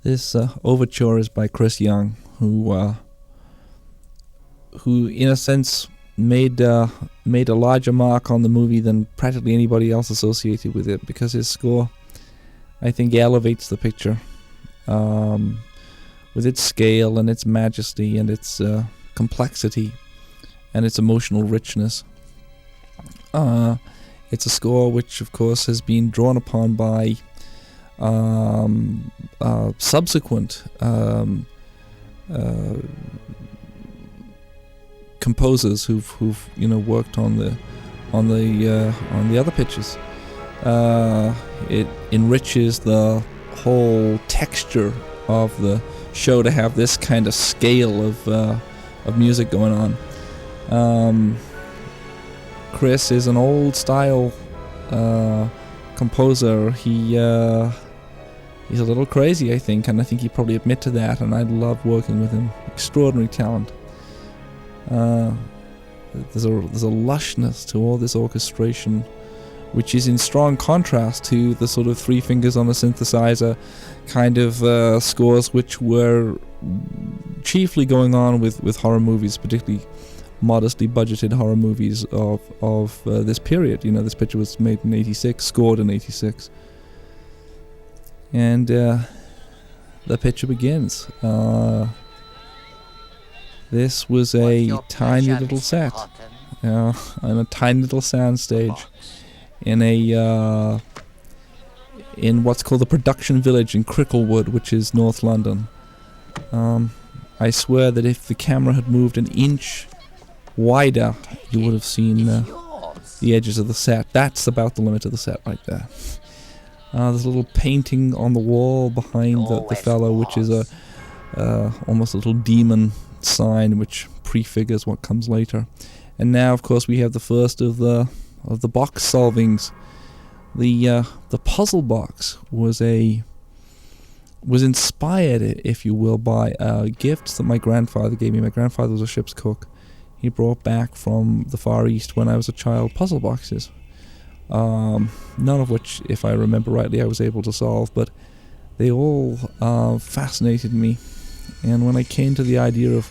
This overture is by Chris Young, who in a sense made a larger mark on the movie than practically anybody else associated with it, because his score, I think, elevates the picture with its scale and its majesty and its complexity and its emotional richness. It's a score which, of course, has been drawn upon by subsequent composers who've worked on the other pictures. It enriches the whole texture of the show to have this kind of scale of music going on. Chris is an old style composer. He's a little crazy, I think, and I think he'd probably admit to that, and I love working with him. Extraordinary talent. There's a lushness to all this orchestration, which is in strong contrast to the sort of three fingers on a synthesizer kind of scores which were chiefly going on with horror movies, particularly modestly budgeted horror movies of this period. This picture was made in 86, scored in 86. And the picture begins. This was a tiny little set, on a tiny little soundstage in what's called the production village in Cricklewood, which is North London. I swear that if the camera had moved an inch wider, you would have seen the edges of the set. That's about the limit of the set right there. There's a little painting on the wall behind the fellow, which is almost a little demon sign which prefigures what comes later. And now, of course, we have the first of the box solvings. The puzzle box was inspired, if you will, by gifts that my grandfather gave me. My grandfather was a ship's cook. He brought back from the Far East when I was a child puzzle boxes. None of which, if I remember rightly, I was able to solve, but they all fascinated me. And when I came to the idea of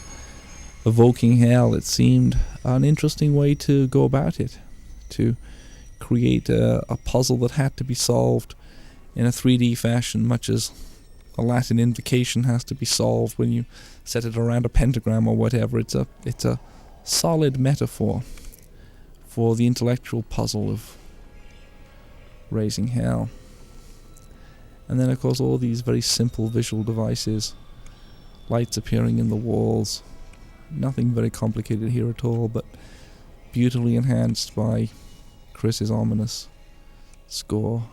evoking hell, it seemed an interesting way to go about it, to create a puzzle that had to be solved in a 3D fashion, much as a Latin invocation has to be solved when you set it around a pentagram or whatever. It's a solid metaphor for the intellectual puzzle of raising hell. And then, of course, all these very simple visual devices, lights appearing in the walls, nothing very complicated here at all, but beautifully enhanced by Chris's ominous score.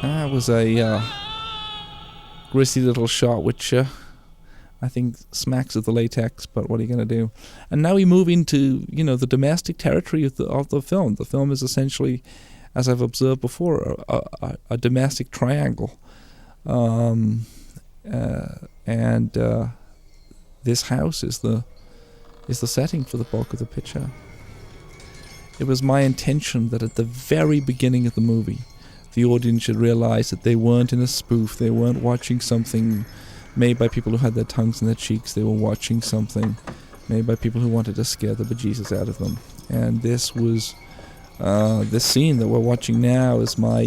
That was a grisly little shot, which I think smacks of the latex, but what are you going to do? And now we move into, the domestic territory of the film. The film is essentially, as I've observed before, a domestic triangle. And this house is the setting for the bulk of the picture. It was my intention that at the very beginning of the movie, the audience should realize that they weren't in a spoof. They weren't watching something made by people who had their tongues in their cheeks. They were watching something made by people who wanted to scare the bejesus out of them. And this was this scene that we're watching now is my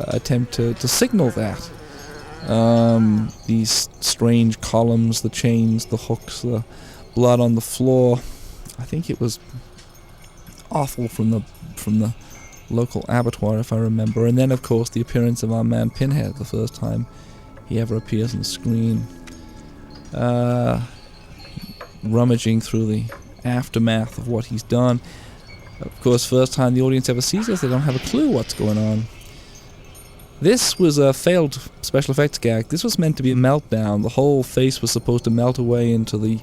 attempt to signal that. These strange columns, the chains, the hooks, the blood on the floor. I think it was awful from the local abattoir, if I remember. And then, of course, the appearance of our man Pinhead, the first time he ever appears on the screen, rummaging through the aftermath of what he's done. Of course, first time the audience ever sees this, they don't have a clue what's going on. This was a failed special effects gag. This was meant to be a meltdown. The whole face was supposed to melt away into the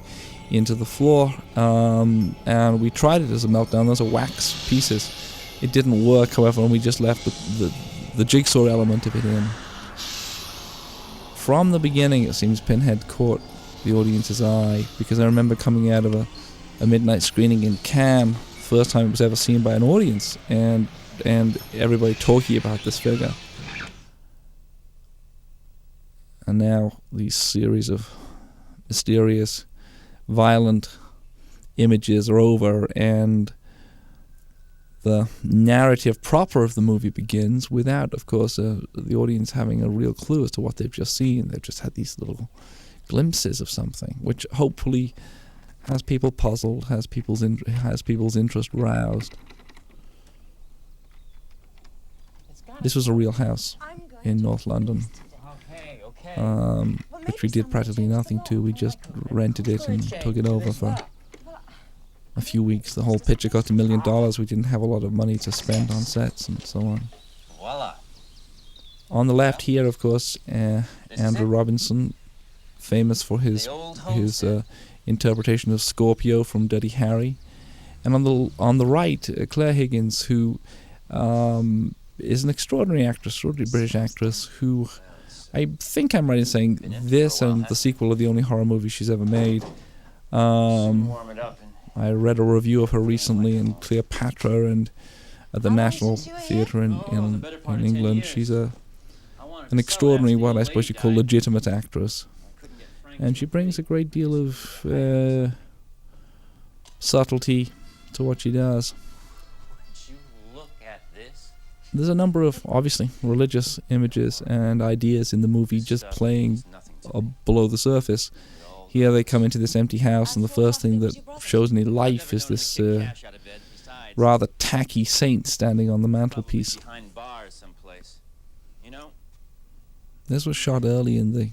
floor, and we tried it as a meltdown. Those are wax pieces. It didn't work, however, and we just left the jigsaw element of it in. From the beginning, it seems Pinhead caught the audience's eye, because I remember coming out of a midnight screening in Cannes, first time it was ever seen by an audience, and and everybody talking about this figure. And now these series of mysterious, violent images are over, and the narrative proper of the movie begins without, of course, the audience having a real clue as to what they've just seen. They've just had these little glimpses of something, which hopefully has people puzzled, has people's interest roused. This was a real house in North London, which we did practically nothing to. We just rented it and took it over for a few weeks. The whole picture cost $1 million. We didn't have a lot of money to spend on sets and so on. Voila. On the left here, of course, Andrew Robinson, famous for his interpretation of Scorpio from Dirty Harry, and on the right, Claire Higgins, who is an extraordinary actress, extraordinary British actress, who I think I'm right in saying this and the sequel are the only horror movies she's ever made. I read a review of her recently in Cleopatra and at the National Theatre in England. She's an extraordinary, what I suppose you call legitimate actress. And she brings a great deal of subtlety to what she does. There's a number of, obviously, religious images and ideas in the movie just playing below the surface. Here they come into this empty house, and the first thing that shows any life is this rather tacky saint standing on the mantelpiece. This was shot early in the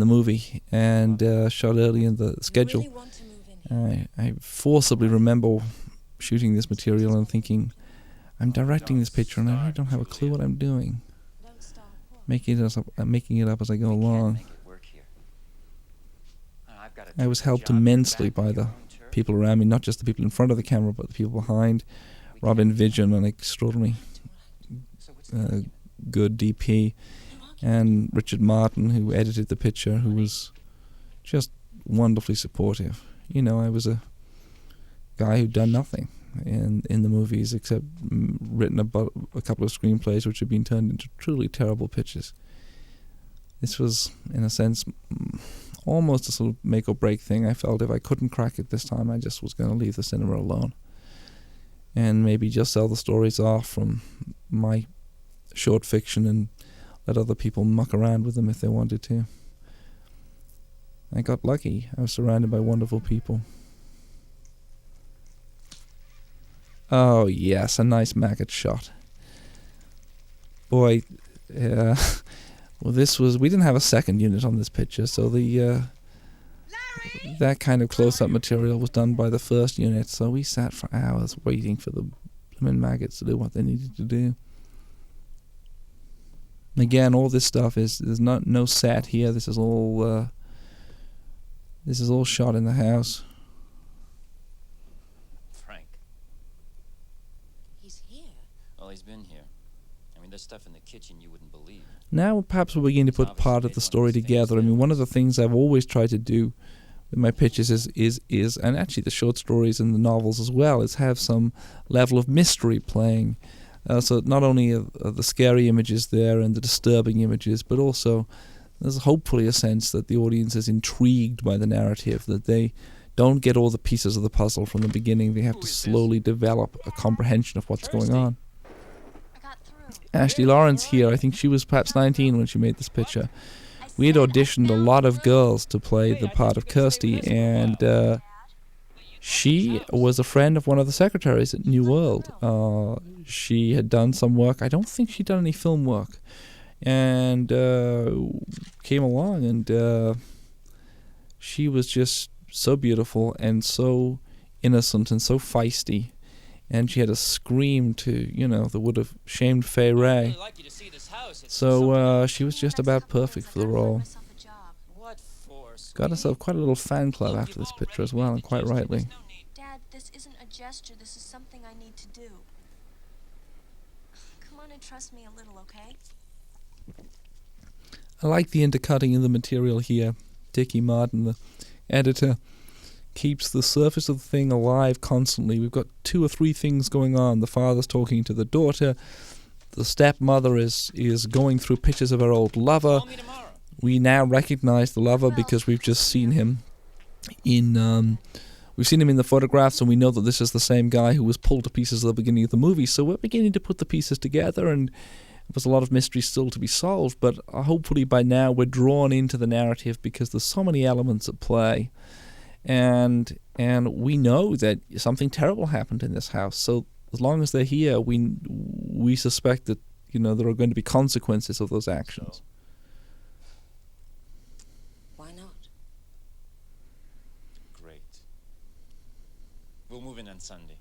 movie, and shot early in the schedule. I forcibly remember shooting this material and thinking, I'm directing this picture and I really don't have a clue what I'm doing. Making it up as I go along. I was helped immensely by the people around me, not just the people in front of the camera, but the people behind. Robin Vigeon, an extraordinarily good DP, and Richard Martin, who edited the picture, who was just wonderfully supportive. You know, I was a guy who'd done nothing in the movies except written about a couple of screenplays which had been turned into truly terrible pictures. This was, in a sense, almost a sort of make or break thing. I felt if I couldn't crack it this time, I just was going to leave the cinema alone and maybe just sell the stories off from my short fiction and let other people muck around with them if they wanted to. I got lucky. I was surrounded by wonderful people. Oh yes, a nice maggot shot. Boy, well, we didn't have a second unit on this picture, so that kind of close-up material was done by the first unit, so we sat for hours waiting for the blooming maggots to do what they needed to do. Again, all this stuff there's no set here. This is all shot in the house. He's been here. I mean, there's stuff in the kitchen you wouldn't believe. Now perhaps we'll begin to put part of the story together. I mean, one of the things I've always tried to do with my pictures is and actually the short stories and the novels as well, is have some level of mystery playing. So not only are the scary images there and the disturbing images, but also there's hopefully a sense that the audience is intrigued by the narrative, that they don't get all the pieces of the puzzle from the beginning. They have to slowly develop a comprehension of what's going on. Ashley Lawrence here, I think she was perhaps 19 when she made this picture. We had auditioned a lot of girls to play the part of Kirsty, and she was a friend of one of the secretaries at New World. She had done some work. I don't think she'd done any film work. And came along, and she was just so beautiful and so innocent and so feisty. And she had a scream that would have shamed Fay Ray. So she was just about perfect for the role. Got herself quite a little fan club after this picture as well, and quite rightly. Dad, this isn't a gesture. This is something I need to do. Come on and trust me a little, okay? I like the intercutting in the material here. Dickie Martin, the editor, keeps the surface of the thing alive constantly. We've got 2 or 3 things going on. The father's talking to the daughter. The stepmother is going through pictures of her old lover. Call me tomorrow. We now recognize the lover because we've just seen him in we've seen him in the photographs, and we know that this is the same guy who was pulled to pieces at the beginning of the movie. So we're beginning to put the pieces together, and there's a lot of mystery still to be solved, but hopefully by now we're drawn into the narrative because there's so many elements at play, and we know that something terrible happened in this house. So as long as they're here, we suspect that there are going to be consequences of those actions. Why not? Great. We'll move in on Sunday.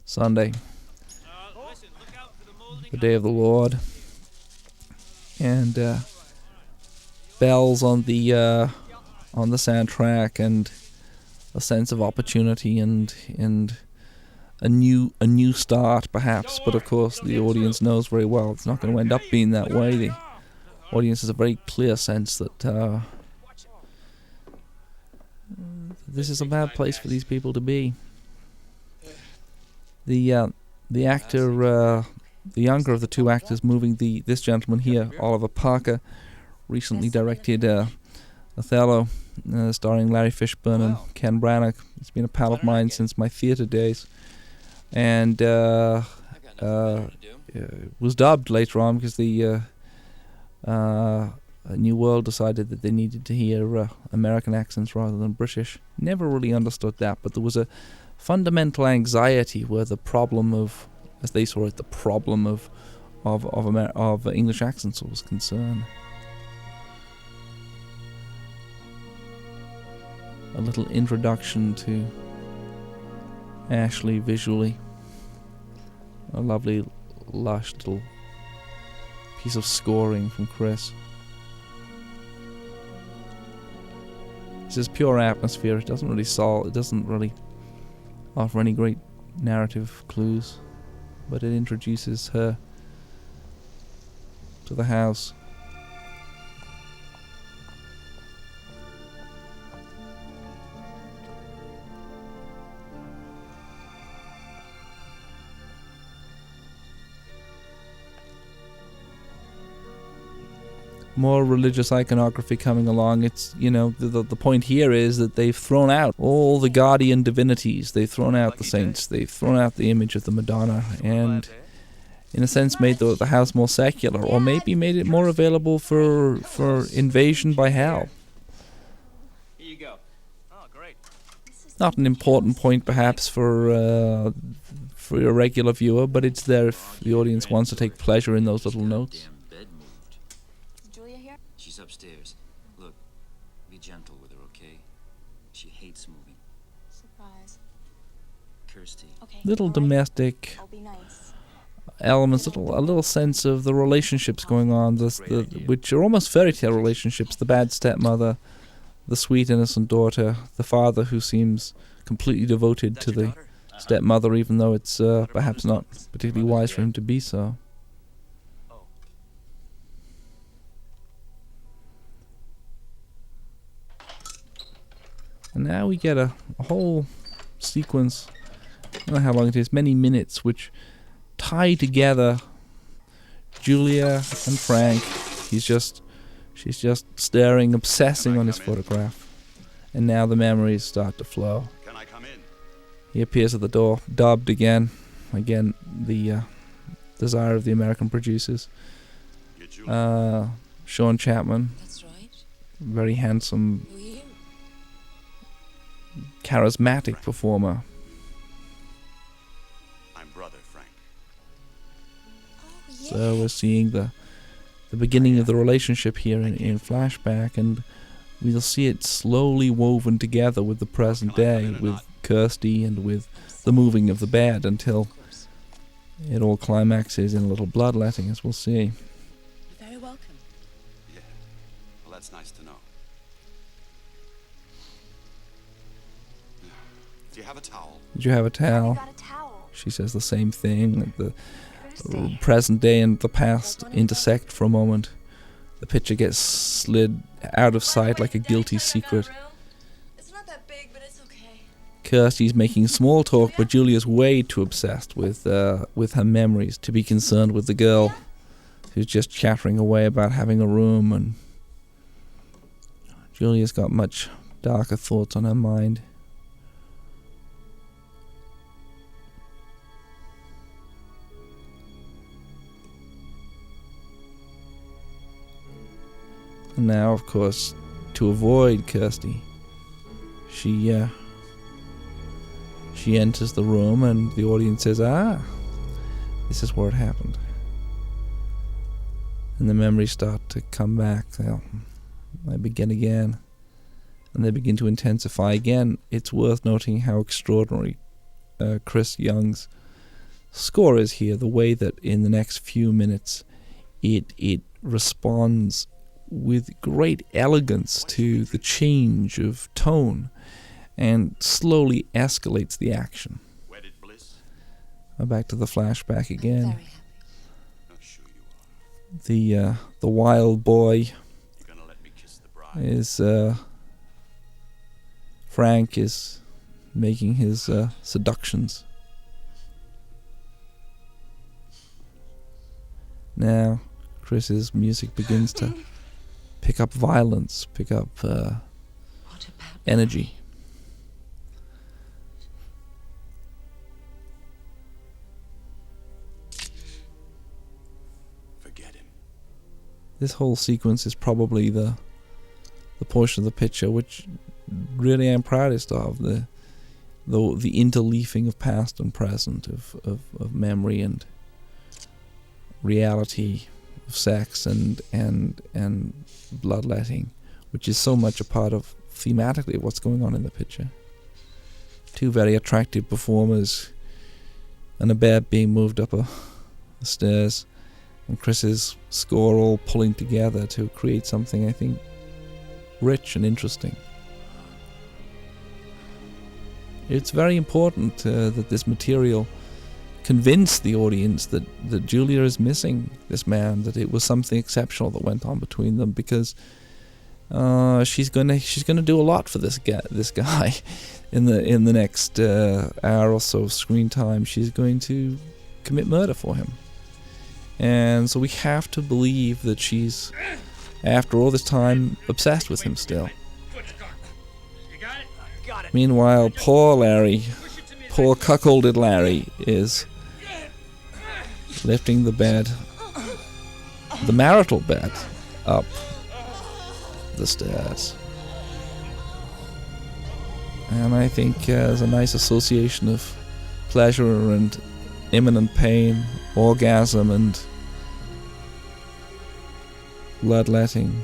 Sunday, Listen, look out for the molding the day of the Lord, and bells on the soundtrack, and a sense of opportunity and a new start perhaps. But of course the audience knows very well it's not going to end up being that way. The audience has a very clear sense that this is a bad place for these people to be. The actor, the younger of the 2 actors moving this gentleman here, Oliver Parker, recently directed Othello, starring Larry Fishburne and Ken Branagh. He's been a pal of mine since my theatre days, and was dubbed later on because the New World decided that they needed to hear American accents rather than British. Never really understood that, but there was a fundamental anxiety where the problem of, as they saw it, the problem of English accents was concerned. A little introduction to Ashley visually. A lovely, lush little piece of scoring from Chris. This is pure atmosphere. It doesn't really offer any great narrative clues, but it introduces her to the house. More religious iconography coming along. It's, the point here is that they've thrown out all the guardian divinities. They've thrown out the saints. They've thrown out the image of the Madonna, and in a sense made the house more secular, or maybe made it more available for invasion by hell. Here you go. Oh, great. Not an important point perhaps for a regular viewer, but it's there if the audience wants to take pleasure in those little notes. She's upstairs. Look, be gentle with her, okay? She hates moving. Surprise. Kirsty. Okay. Little domestic I'll be nice. elements, a little sense of the relationships going on, which are almost fairy tale relationships. The bad stepmother, the sweet innocent daughter, the father who seems completely devoted to the stepmother, even though it's perhaps not particularly wise for him to be so. And now we get a whole sequence, I don't know how long it is, many minutes, which tie together Julia and Frank. She's just staring, obsessing on his photograph. And now the memories start to flow. Can I come in? He appears at the door, dubbed again. Again, the desire of the American producers. Sean Chapman. That's right. Very handsome, Who are you? charismatic performer. I'm brother Frank. Oh, yeah. So we're seeing the beginning of the relationship here in flashback, and we'll see it slowly woven together with the present day, with Kirsty and with the moving of the bed, until it all climaxes in a little bloodletting, as we'll see. You're very welcome. Yeah. Well, that's nice to know. Do you have a towel? Did you have a I towel? got a towel. She says the same thing. The Kirsty. present day and the past intersect for a moment. The picture gets slid out of sight like a guilty secret. It's not that big, but it's okay. Kirsty's making small talk, but Julia's way too obsessed with her memories to be concerned with the girl who's just chattering away about having a room, and Julia's got much darker thoughts on her mind. And now, of course, to avoid Kirsty, she enters the room, and the audience says, this is where it happened. And the memories start to come back. They begin again, and they begin to intensify again. It's worth noting how extraordinary Chris Young's score is here. The way that in the next few minutes it responds with great elegance to the change of tone and slowly escalates the action. Wedded bliss. Back to the flashback again. Very happy. Oh, sure you are. The wild boy You're gonna let me kiss the bride. is Frank is making his seductions. Now Chris's music begins to pick up violence, pick up What about energy. Forget him. This whole sequence is probably the portion of the picture which really I'm proudest of, the interleafing of past and present, of memory and reality, of sex and bloodletting, which is so much a part of thematically what's going on in the picture. Two very attractive performers and a bed being moved up the stairs, and Chris's score all pulling together to create something, I think, rich and interesting. It's very important that this material convince the audience that Julia is missing this man, that it was something exceptional that went on between them, because she's gonna do a lot for this guy in the next hour or so of screen time. She's going to commit murder for him, and so we have to believe that she's, after all this time, obsessed with him still. Meanwhile, poor cuckolded Larry is lifting the bed, the marital bed, up the stairs. And I think there's a nice association of pleasure and imminent pain, orgasm and bloodletting.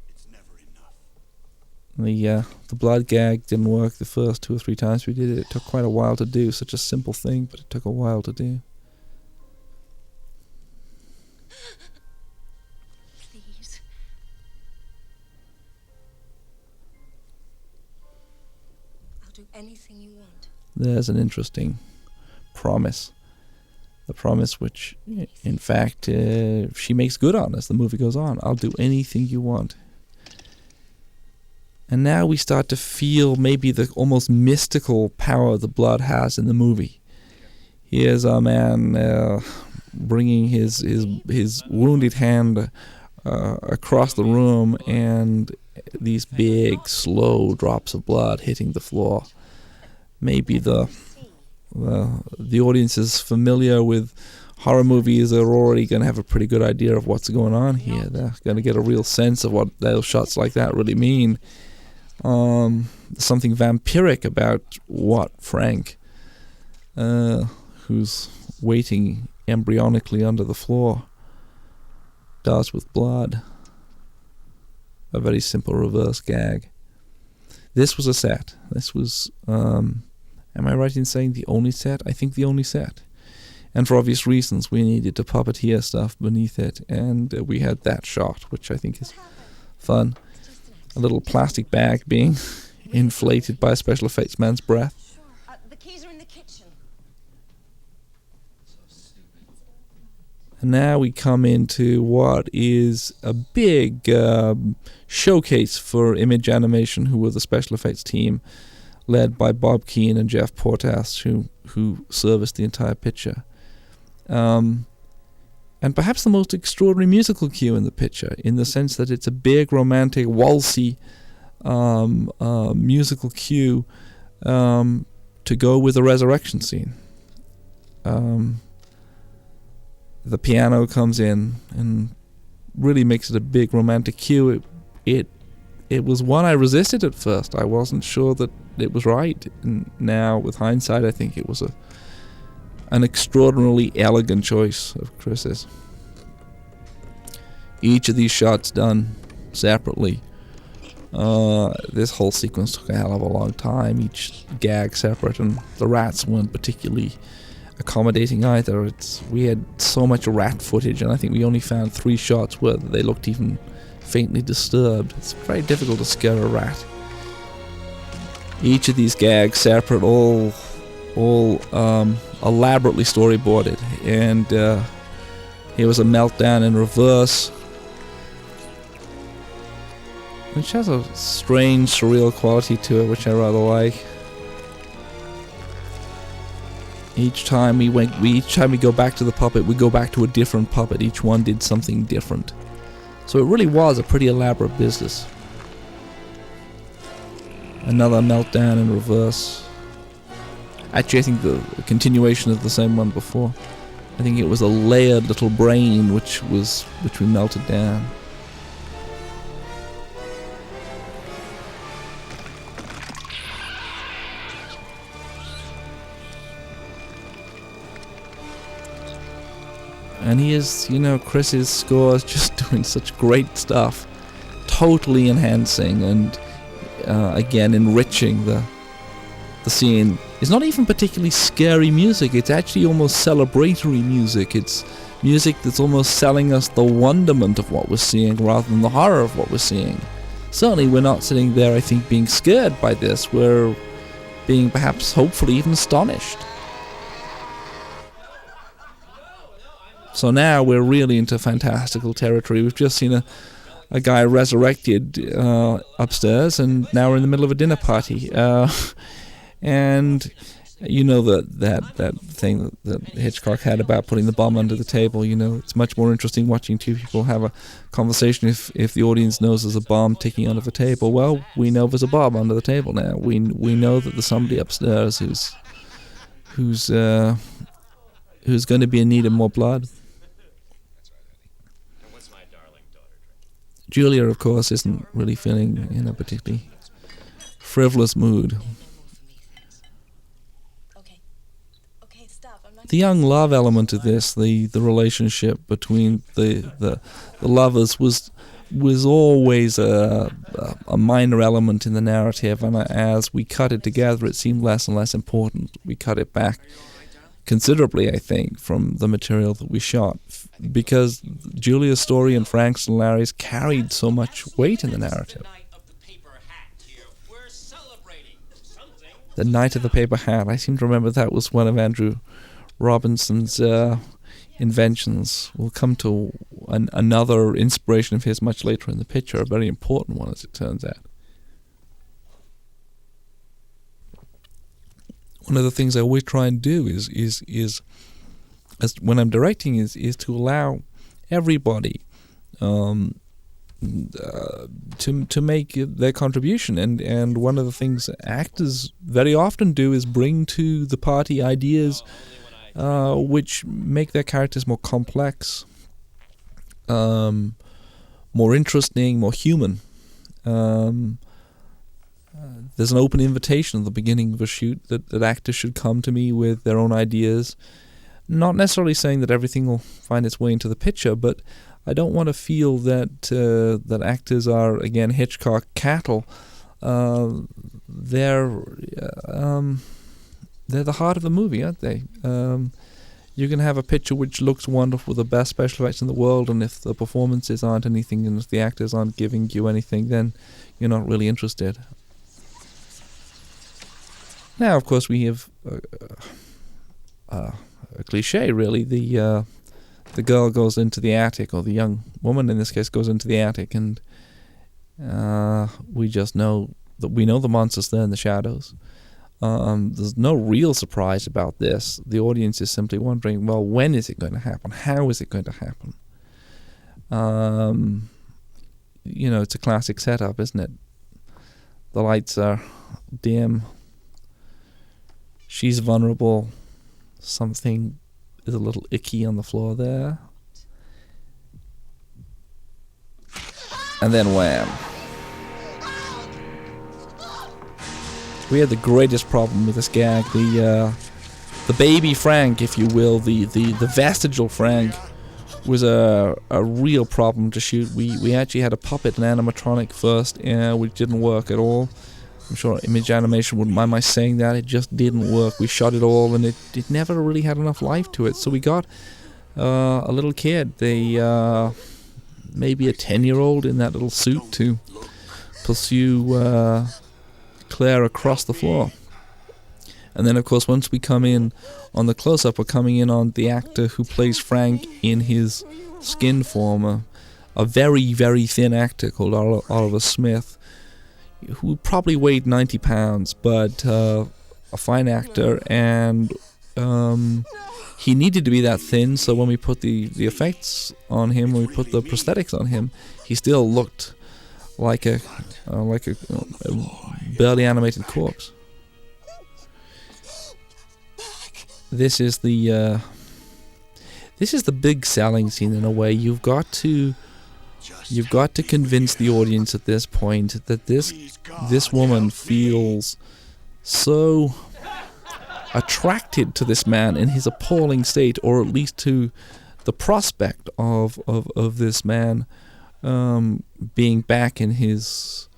It's never enough. The blood gag didn't work the first 2 or 3 times we did it. It took quite a while to do. Such a simple thing, but it took a while to do. Please. I'll do anything you want. There's an interesting promise. The promise which, in fact, she makes good on as the movie goes on. I'll do anything you want. And now we start to feel maybe the almost mystical power the blood has in the movie. Here's our man bringing his wounded hand across the room, and these big, slow drops of blood hitting the floor. Maybe the audience is familiar with horror movies. They're already going to have a pretty good idea of what's going on here. They're going to get a real sense of what those shots like that really mean. Something vampiric about what Frank, who's waiting embryonically under the floor, does with blood. A very simple reverse gag. This was a set. This was, am I right in saying the only set? I think the only set. And for obvious reasons, we needed to puppeteer stuff beneath it, and we had that shot, which I think is fun. A little plastic bag being inflated by a special effects man's breath. The keys are in the kitchen. And now we come into what is a big showcase for Image Animation, who were the special effects team, led by Bob Keane and Jeff Portas, who serviced the entire picture. And perhaps the most extraordinary musical cue in the picture, in the sense that it's a big, romantic, waltzy musical cue to go with the resurrection scene. The piano comes in and really makes it a big romantic cue. It was one I resisted at first. I wasn't sure that it was right. And now, with hindsight, I think it was an extraordinarily elegant choice of Chris's. Each of these shots done separately. This whole sequence took a hell of a long time, each gag separate, and the rats weren't particularly accommodating either. We had so much rat footage, and I think we only found 3 shots where they looked even faintly disturbed. It's very difficult to scare a rat. Each of these gags separate, all elaborately storyboarded, and here was a meltdown in reverse, which has a strange, surreal quality to it, which I rather like. Each time we go back to the puppet, we go back to a different puppet. Each one did something different. So it really was a pretty elaborate business. Another meltdown in reverse. Actually, I think the continuation of the same one before. I think it was a layered little brain which we melted down. And he is, Chris's score is just doing such great stuff, totally enhancing and again enriching the scene. It's not even particularly scary music. It's actually almost celebratory music. It's music that's almost selling us the wonderment of what we're seeing rather than the horror of what we're seeing. Certainly, we're not sitting there, I think, being scared by this. We're being perhaps, hopefully, even astonished. So now we're really into fantastical territory. We've just seen a guy resurrected upstairs, and now we're in the middle of a dinner party. And that thing that Hitchcock had about putting the bomb under the table. It's much more interesting watching two people have a conversation if the audience knows there's a bomb ticking under the table. Well, we know there's a bomb under the table now. We know that there's somebody upstairs who's going to be in need of more blood. Julia, of course, isn't really feeling in a particularly frivolous mood. The young love element of this, the relationship between the lovers, was always a minor element in the narrative, and as we cut it together, it seemed less and less important. We cut it back considerably, I think, from the material that we shot, because Julia's story and Frank's and Larry's carried so much weight in the narrative. The Night of the Paper Hat. I seem to remember that was one of Andrew Robinson's inventions. We'll come to another inspiration of his much later in the picture, a very important one, as it turns out. One of the things I always try and do is as when I'm directing is to allow everybody to make their contribution, and one of the things actors very often do is bring to the party ideas which make their characters more complex, more interesting, more human. There's an open invitation at the beginning of a shoot that actors should come to me with their own ideas. Not necessarily saying that everything will find its way into the picture, but I don't want to feel that actors are, again, Hitchcock cattle. They're the heart of the movie, aren't they? You can have a picture which looks wonderful, the best special effects in the world, and if the performances aren't anything, and if the actors aren't giving you anything, then you're not really interested. Now, of course, we have a cliche, really, the the girl goes into the attic, or the young woman in this case goes into the attic, and we just know that we know the monster's there in the shadows. There's no real surprise about this. The audience is simply wondering, well, when is it going to happen? How is it going to happen? It's a classic setup, isn't it? The lights are dim. She's vulnerable. Something is a little icky on the floor there. And then wham. We had the greatest problem with this gag. The baby Frank, if you will, the vestigial Frank, was a real problem to shoot. We actually had a puppet and animatronic first, which didn't work at all. I'm sure Image Animation wouldn't mind my saying that. It just didn't work. We shot it all, and it never really had enough life to it. So we got a little kid, maybe a 10-year-old in that little suit to pursue Claire across the floor. And then, of course, once we come in on the close-up, we're coming in on the actor who plays Frank in his skin form, a very, very thin actor called Oliver Smith, who probably weighed 90 pounds, but a fine actor, and he needed to be that thin, so when we put the effects on him, when we put the prosthetics on him, he still looked like a barely animated corpse. This is the big selling scene in a way. You've got to convince the audience at this point that this woman feels so attracted to this man in his appalling state, or at least to the prospect of this man being back in his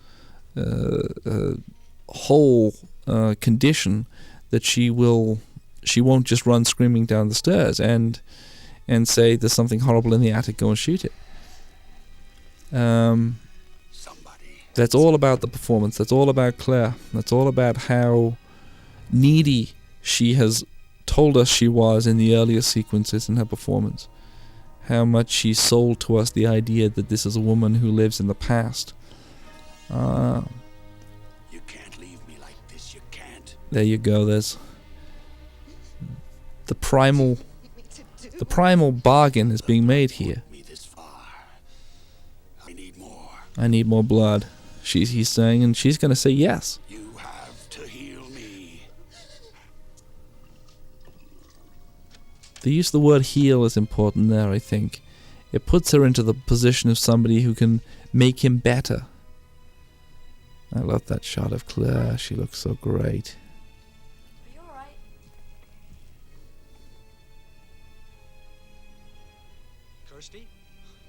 whole condition, that she won't just run screaming down the stairs and say there's something horrible in the attic, go and shoot it. That's all about the performance. That's all about Claire. That's all about how needy she has told us she was in the earlier sequences in her performance. How much she sold to us the idea that this is a woman who lives in the past. You can't leave me like this, you can't. There you go. There's the primal bargain is being made here. I need more blood. He's saying, and she's going to say yes. You have to heal me. The use of the word heal is important there, I think. It puts her into the position of somebody who can make him better. I love that shot of Claire. She looks so great. Are you alright? Kirsty?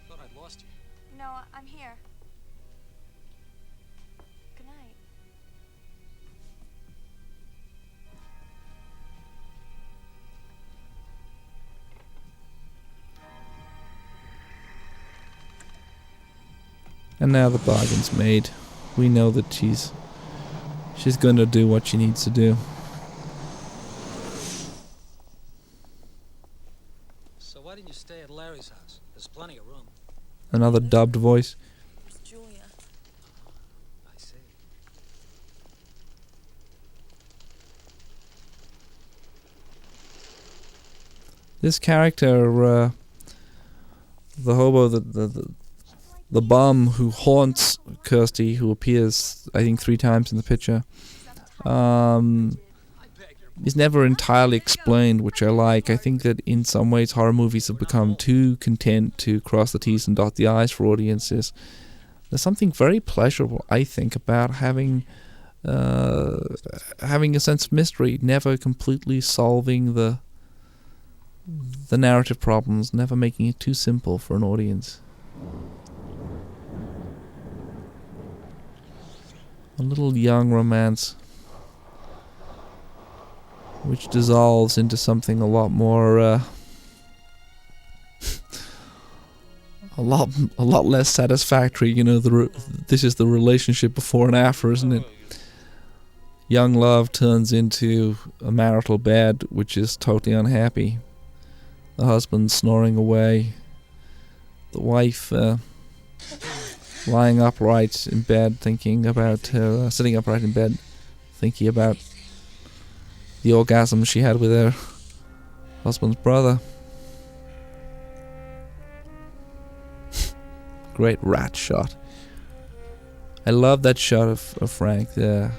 Thought I'd lost you. No, I'm here. Good night. And now the bargain's made. We know that she's going to do what she needs to do. So why didn't you stay at Larry's house? There's plenty of room. Another dubbed voice. It's Julia. I see. This character, the hobo, the bum who haunts Kirsty, who appears, I think, 3 times in the picture, is never entirely explained, which I like. I think that in some ways horror movies have become too content to cross the T's and dot the I's for audiences. There's something very pleasurable, I think, about having a sense of mystery, never completely solving the narrative problems, never making it too simple for an audience. A little young romance which dissolves into something a lot more a lot less satisfactory. You know, this is the relationship before and after, isn't it? Young love turns into a marital bed which is totally unhappy. The husband snoring away. The wife lying upright in bed, thinking about her, sitting upright in bed, thinking about the orgasm she had with her husband's brother. Great rat shot. I love that shot of Frank there.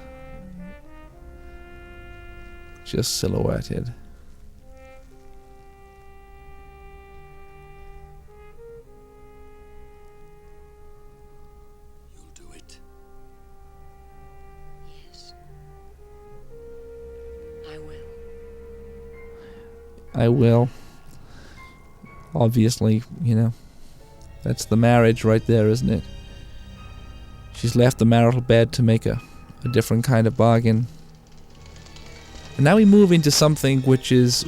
Just silhouetted. You'll do it. Yes. I will. I will. Obviously, you know, that's the marriage right there, isn't it? She's left the marital bed to make a different kind of bargain. And now we move into something which is,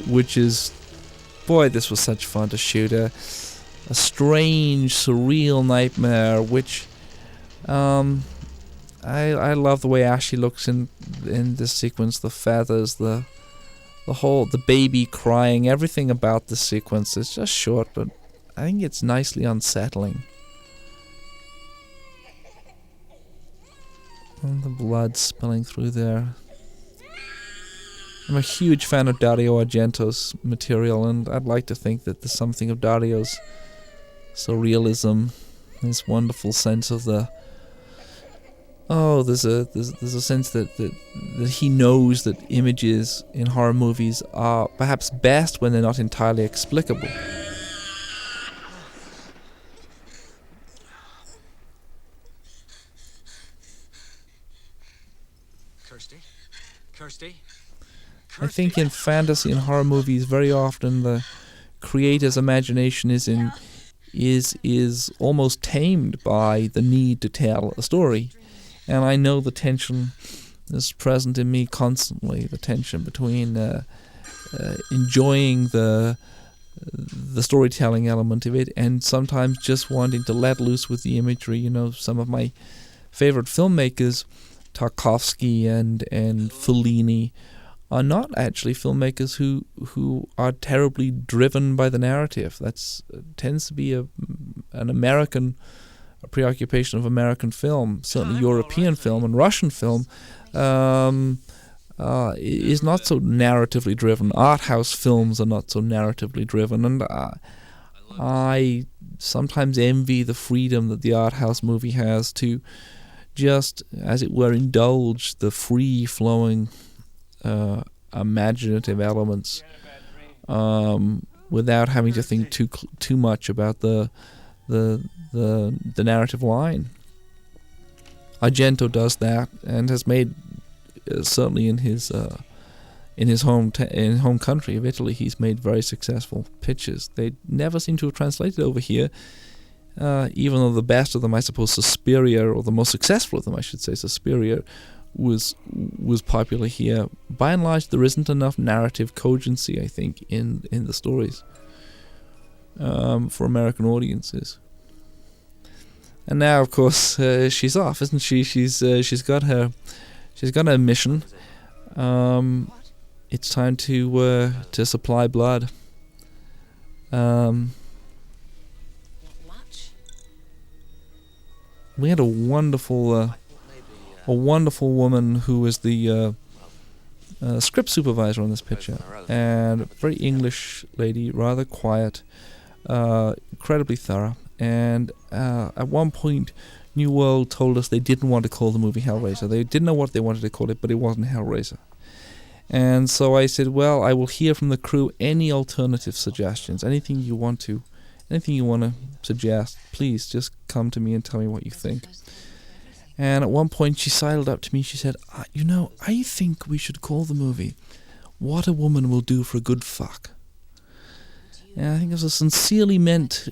boy, this was such fun to shoot. A strange, surreal nightmare, which, I love the way Ashley looks in this sequence. The feathers, the baby crying, everything about this sequence. It's just short, but I think it's nicely unsettling. And the blood spilling through there. I'm a huge fan of Dario Argento's material, and I'd like to think that there's something of Dario's surrealism, this wonderful sense of the... Oh, there's a sense that he knows that images in horror movies are perhaps best when they're not entirely explicable. Kirsty? I think in fantasy and horror movies, very often the creator's imagination is almost tamed by the need to tell a story, and I know the tension is present in me constantly. The tension between enjoying the storytelling element of it, and sometimes just wanting to let loose with the imagery. You know, some of my favorite filmmakers, Tarkovsky and Fellini, are not actually filmmakers who are terribly driven by the narrative. That's tends to be an American preoccupation of American film. Certainly European film and Russian film is not so narratively driven. Art house films are not so narratively driven, and I sometimes envy the freedom that the art house movie has to just, as it were, indulge the free-flowing imaginative elements without having to think too much about the narrative line. Argento does that and has made certainly in his home country of Italy, he's made very successful pictures. They never seem to have translated over here. Even though the best of them, I suppose, Suspiria, or the most successful of them, I should say, Suspiria, was popular here. By and large, there isn't enough narrative cogency, I think, in the stories for American audiences. And now, of course, she's off, isn't she? She's got her mission. It's time to supply blood. We had a wonderful woman who was the script supervisor on this picture, and a very English lady, rather quiet, incredibly thorough. And at one point, New World told us they didn't want to call the movie Hellraiser. They didn't know what they wanted to call it, but it wasn't Hellraiser. And so I said, well, I will hear from the crew any alternative suggestions, anything you want to suggest, please just come to me and tell me what you think. And at one point she sidled up to me, she said, I think we should call the movie What a Woman Will Do for a Good Fuck. And I think it was a sincerely meant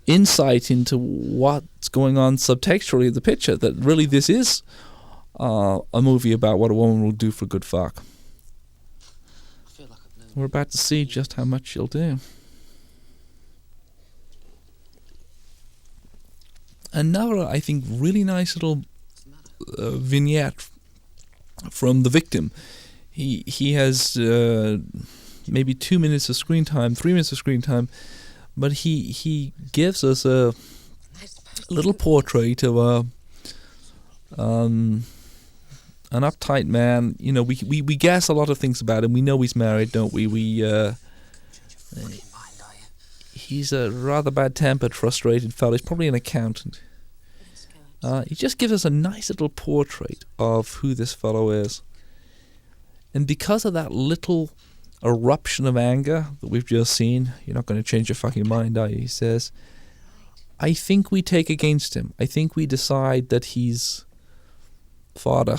insight into what's going on subtextually in the picture, that really this is a movie about what a woman will do for a good fuck. We're about to see just how much she'll do. Another, I think, really nice little vignette from the victim. he has maybe 2 minutes of screen time, 3 minutes of screen time, but he gives us a little portrait of an uptight man. You know, we guess a lot of things about him. We know he's married, don't we? He's a rather bad-tempered, frustrated fellow. He's probably an accountant. He just gives us a nice little portrait of who this fellow is. And because of that little eruption of anger that we've just seen, you're not going to change your fucking mind, are you? He says, I think we take against him. I think we decide that he's fodder.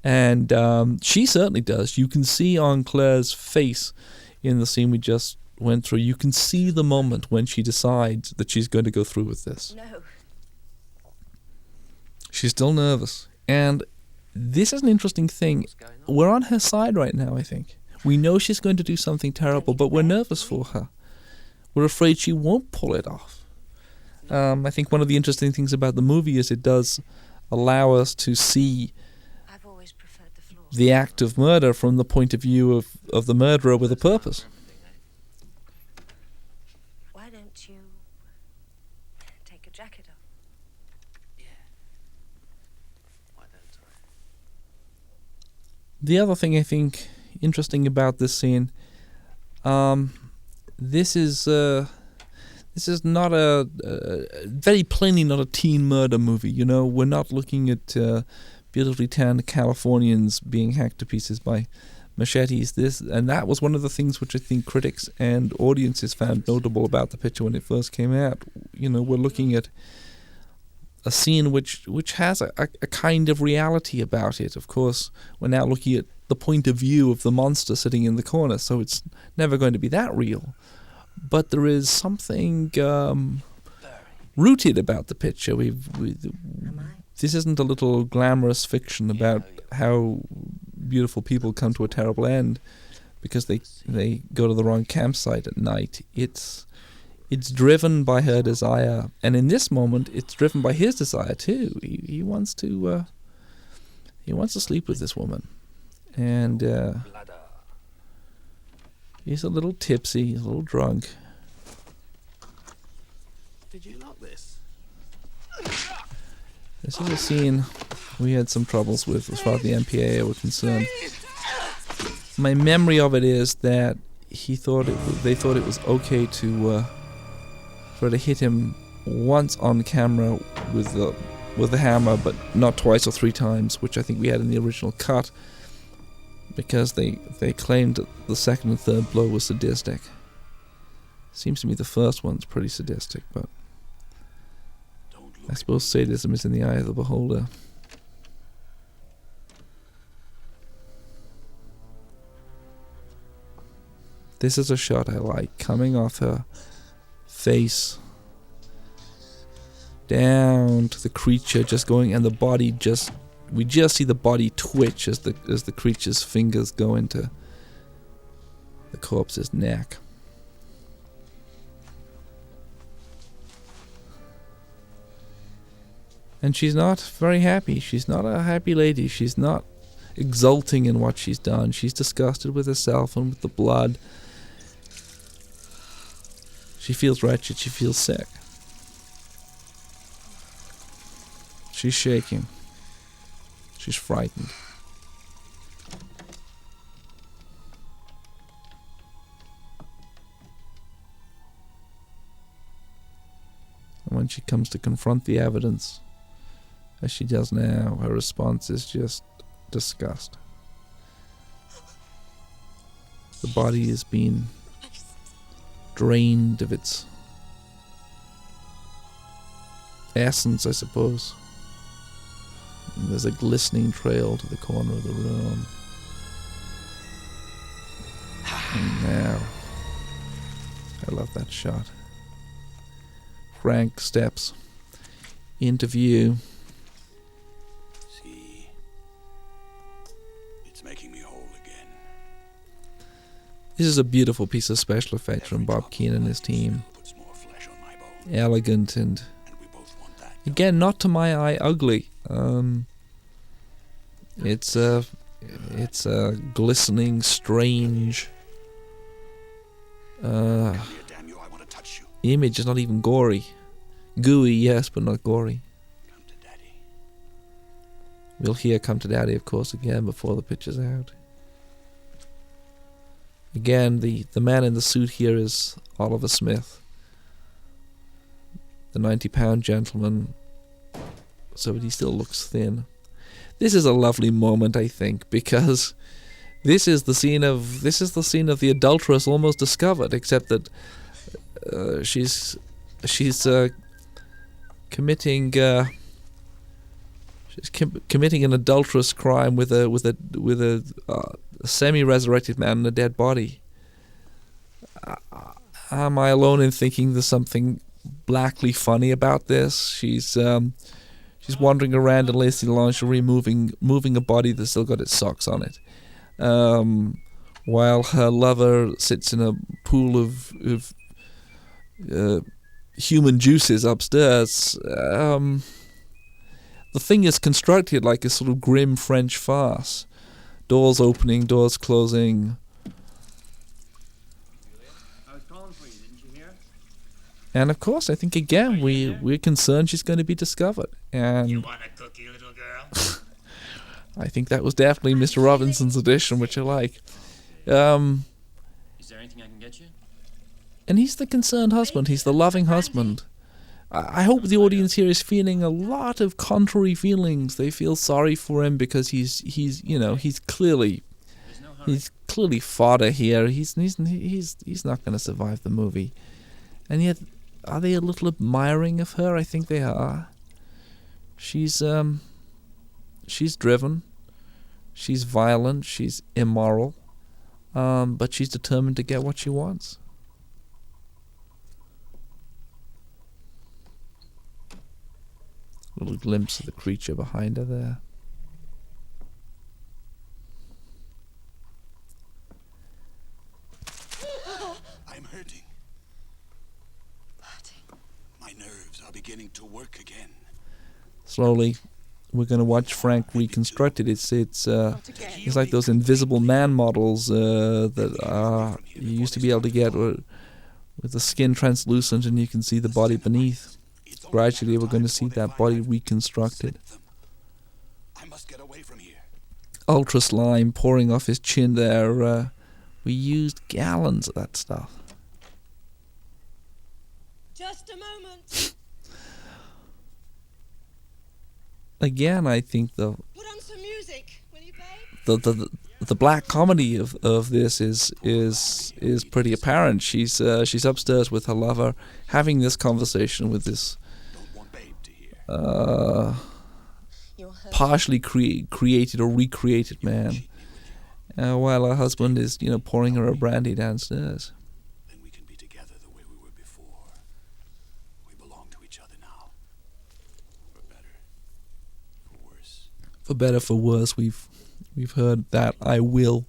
And she certainly does. You can see on Claire's face in the scene we just went through, you can see the moment when she decides that she's going to go through with this. No. She's still nervous. And this is an interesting thing. We're on her side right now, I think. We know she's going to do something terrible, but we're nervous for her. We're afraid she won't pull it off. I think one of the interesting things about the movie is it does allow us to see I've always preferred the floor. the act of murder from the point of view of the murderer with a purpose. Why don't you take a jacket off? Why don't I? The other thing I think interesting about this scene, this is not very plainly not a teen murder movie. You know, we're not looking at beautifully tanned Californians being hacked to pieces by machetes. That was one of the things which I think critics and audiences found notable about the picture when it first came out. You know, we're looking at a scene which has a kind of reality about it. Of course, we're now looking at the point of view of the monster sitting in the corner, so it's never going to be that real. But there is something rooted about the picture. This isn't a little glamorous fiction about how beautiful people come to a terrible end because they go to the wrong campsite at night. It's driven by her desire, and in this moment, it's driven by his desire too. He wants to sleep with this woman, and he's a little tipsy, he's a little drunk. Did you lock this? This is a scene we had some troubles with as far as the MPAA were concerned. My memory of it is that they thought it was okay to for to hit him once on camera with the hammer, but not twice or 3 times, which I think we had in the original cut, because they claimed that the second and third blow was sadistic. Seems to me the first one's pretty sadistic, but I suppose sadism is in the eye of the beholder. This is a shot I like, coming off her face down to the creature, just going, and the body we just see the body twitch as the creature's fingers go into the corpse's neck. And she's not very happy. She's not a happy lady. She's not exulting in what she's done. She's disgusted with herself and with the blood. She feels wretched. She feels sick. She's shaking. She's frightened. And when she comes to confront the evidence, as she does now, her response is just disgust. The body has been drained of its essence, I suppose. And there's a glistening trail to the corner of the room. And now, I love that shot. Frank steps into view. See, it's making me whole again. This is a beautiful piece of special effects from Bob Keane and his team. Puts more flesh on my bone, Elegant and, we both want that. again, not to my eye, ugly. It's It's a glistening, strange Damn you, I want to touch you. image. It's not even gory. Gooey, yes, but not gory. Come to daddy. We'll hear "Come to Daddy," of course, again before the picture's out. Again, the man in the suit here is Oliver Smith, the 90-pound gentleman, so he still looks thin. This is a lovely moment, I think, because this is the scene of the adulteress almost discovered, except that she's committing committing an adulterous crime with a semi-resurrected man and a dead body. Am I alone in thinking there's something blackly funny about this? She's wandering around in lacy lingerie, moving a body that's still got its socks on it, while her lover sits in a pool of human juices upstairs. The thing is constructed like a sort of grim French farce. Doors opening, doors closing. I was calling for you, didn't you hear? And of course, I think again we're concerned she's going to be discovered. And You want a cookie, little girl? I think that was definitely Mr. Robinson's edition, which I like. Is there anything I can get you? And he's the concerned husband. He's the loving husband. I hope the audience here is feeling a lot of contrary feelings. They feel sorry for him because he's clearly fodder here. He's not going to survive the movie. And yet, are they a little admiring of her? I think they are. She's driven. She's violent. She's immoral. But she's determined to get what she wants. Little glimpse of the creature behind her there. I'm hurting. My nerves are beginning to work again. Slowly, we're going to watch Frank reconstruct it. It's like those Invisible Man models that you used to be able to get with the skin translucent and you can see the body beneath. Gradually, we're going to see that body reconstructed. I must get away from here. Ultra slime pouring off his chin there. We used gallons of that stuff. Just a moment. Again, I think Put on some music, will you, babe? the black comedy of this is pretty apparent. She's upstairs with her lover, having this conversation with this partially created or recreated man, while her husband is pouring her a brandy downstairs. Then we can be together the way we were before. We belong to each other now. For better, for worse. For better, for worse. We've heard that "I will"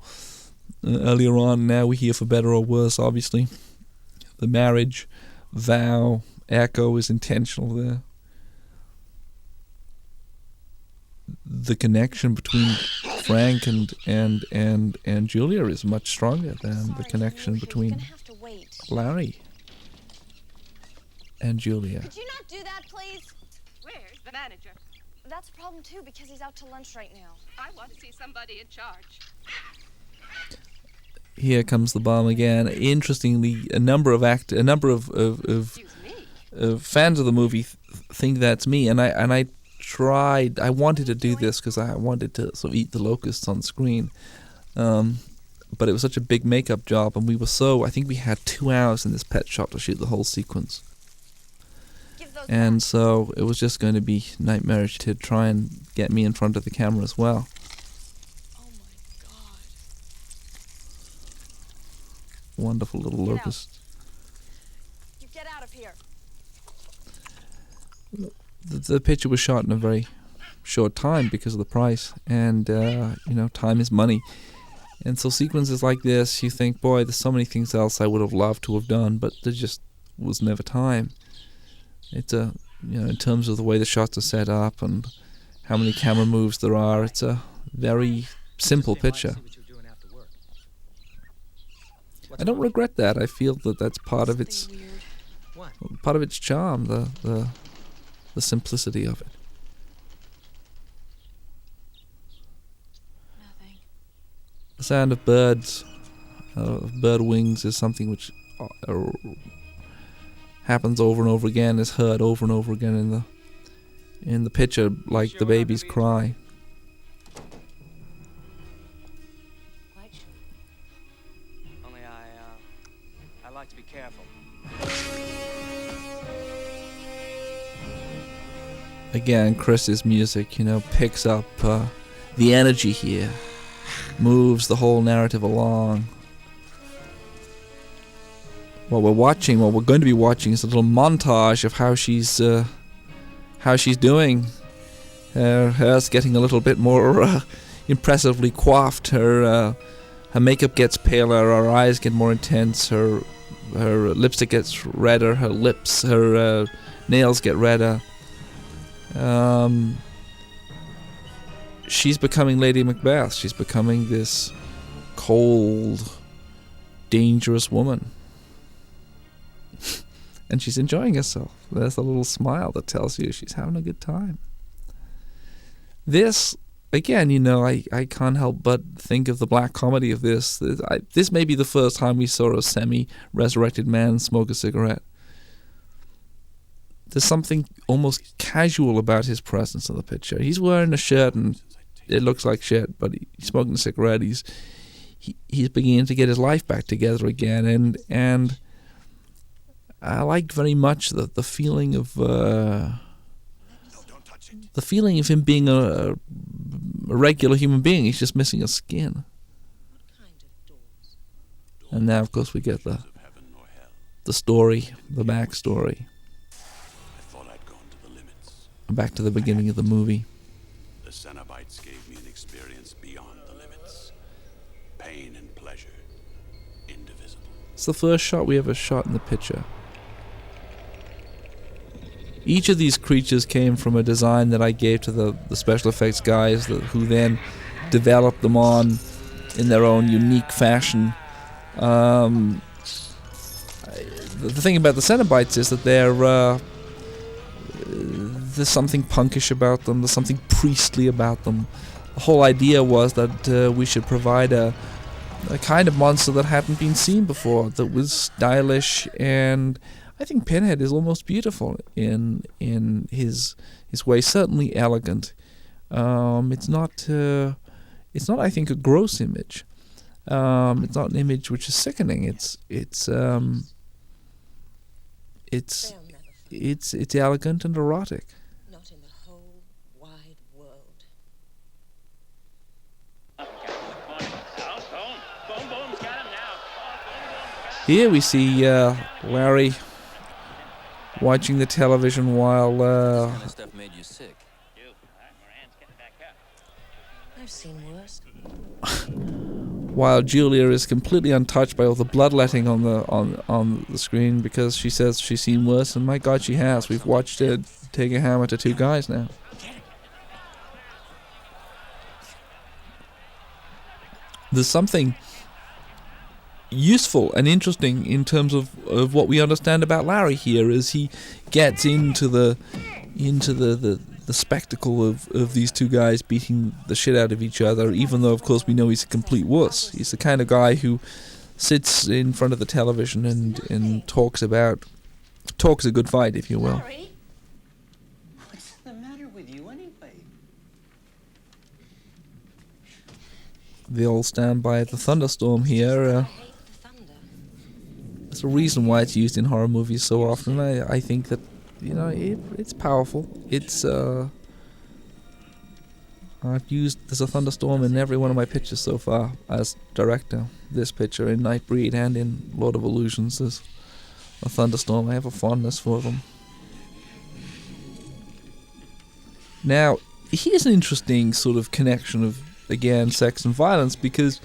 earlier on. Now we hear "for better or worse." Obviously, the marriage vow echo is intentional there. The connection between Frank and Julia is much stronger than the connection between Larry and Julia. Could you not do that, please? Where's the manager? That's a problem, too, because he's out to lunch right now. I want to see somebody in charge. Here comes the bomb again. Interestingly, a number of fans of the movie think that's me, and I wanted to do this because I wanted to sort of eat the locusts on screen, but it was such a big makeup job, and I think we had 2 hours in this pet shop to shoot the whole sequence, and so it was just going to be nightmarish to try and get me in front of the camera as well. Oh my God. Wonderful little locust. You get out of here. The picture was shot in a very short time because of the price, and time is money, and so sequences like this, you think, boy, there's so many things else I would have loved to have done, but there just was never time. It's in terms of the way the shots are set up and how many camera moves there are, it's a very simple Stay by and picture. see what you're doing after work. What's I don't wrong? regret that. I feel that that's part of its Something weird. What? part of its charm, the simplicity of it. Nothing. The sound of birds, bird wings, is something which happens over and over again, is heard over and over again in the picture, like the baby's cry. Quite sure. Only I like to be careful. Again, Chris's music, picks up the energy here, moves the whole narrative along. What we're going to be watching is a little montage of how she's doing. Her hair's getting a little bit more impressively coiffed. Her makeup gets paler. Her eyes get more intense. Her lipstick gets redder. Her nails get redder. She's becoming Lady Macbeth. She's becoming this cold, dangerous woman. And she's enjoying herself. There's a little smile that tells you she's having a good time. This, again, I can't help but think of the black comedy of this. This may be the first time we saw a semi-resurrected man smoke a cigarette. There's something almost casual about his presence in the picture. He's wearing a shirt and it looks like shit, but he's smoking a cigarette. He's beginning to get his life back together again, and I liked very much the feeling of him being a regular human being. He's just missing a skin. And now, of course, we get the story, the backstory. I thought I'd gone to the limits. Back to the beginning of the movie. The Cenobites gave me an experience beyond the limits. Pain and pleasure, indivisible. It's the first shot we ever shot in the picture. Each of these creatures came from a design that I gave to the special effects guys, who then developed them on in their own unique fashion. The thing about the Cenobites is that there's something punkish about them, there's something priestly about them. The whole idea was that we should provide a kind of monster that hadn't been seen before, that was stylish, and I think Pinhead is almost beautiful in his way, certainly elegant. It's not I think a gross image. It's not an image which is sickening. It's elegant and erotic. Not in the whole wide world. Here we see Larry watching the television while What kind of stuff made you sick? I've seen worse. while Julia is completely untouched by all the bloodletting on the screen, because she says she's seen worse, and my God, she has. We've watched her take a hammer to two guys now. There's something useful and interesting in terms of what we understand about Larry here, as he gets into the spectacle of these two guys beating the shit out of each other, even though of course we know he's a complete wuss. He's the kind of guy who sits in front of the television and talks a good fight, if you will. Larry? What's the matter with you anyway? They all stand by the thunderstorm here. I hate the thunder. There's a reason why it's used in horror movies so often. I think that, it's powerful. It's I've used there's a thunderstorm in every one of my pictures so far as director. This picture in Nightbreed and in Lord of Illusions, there's a thunderstorm. I have a fondness for them. Now, here's an interesting sort of connection of, again, sex and violence, because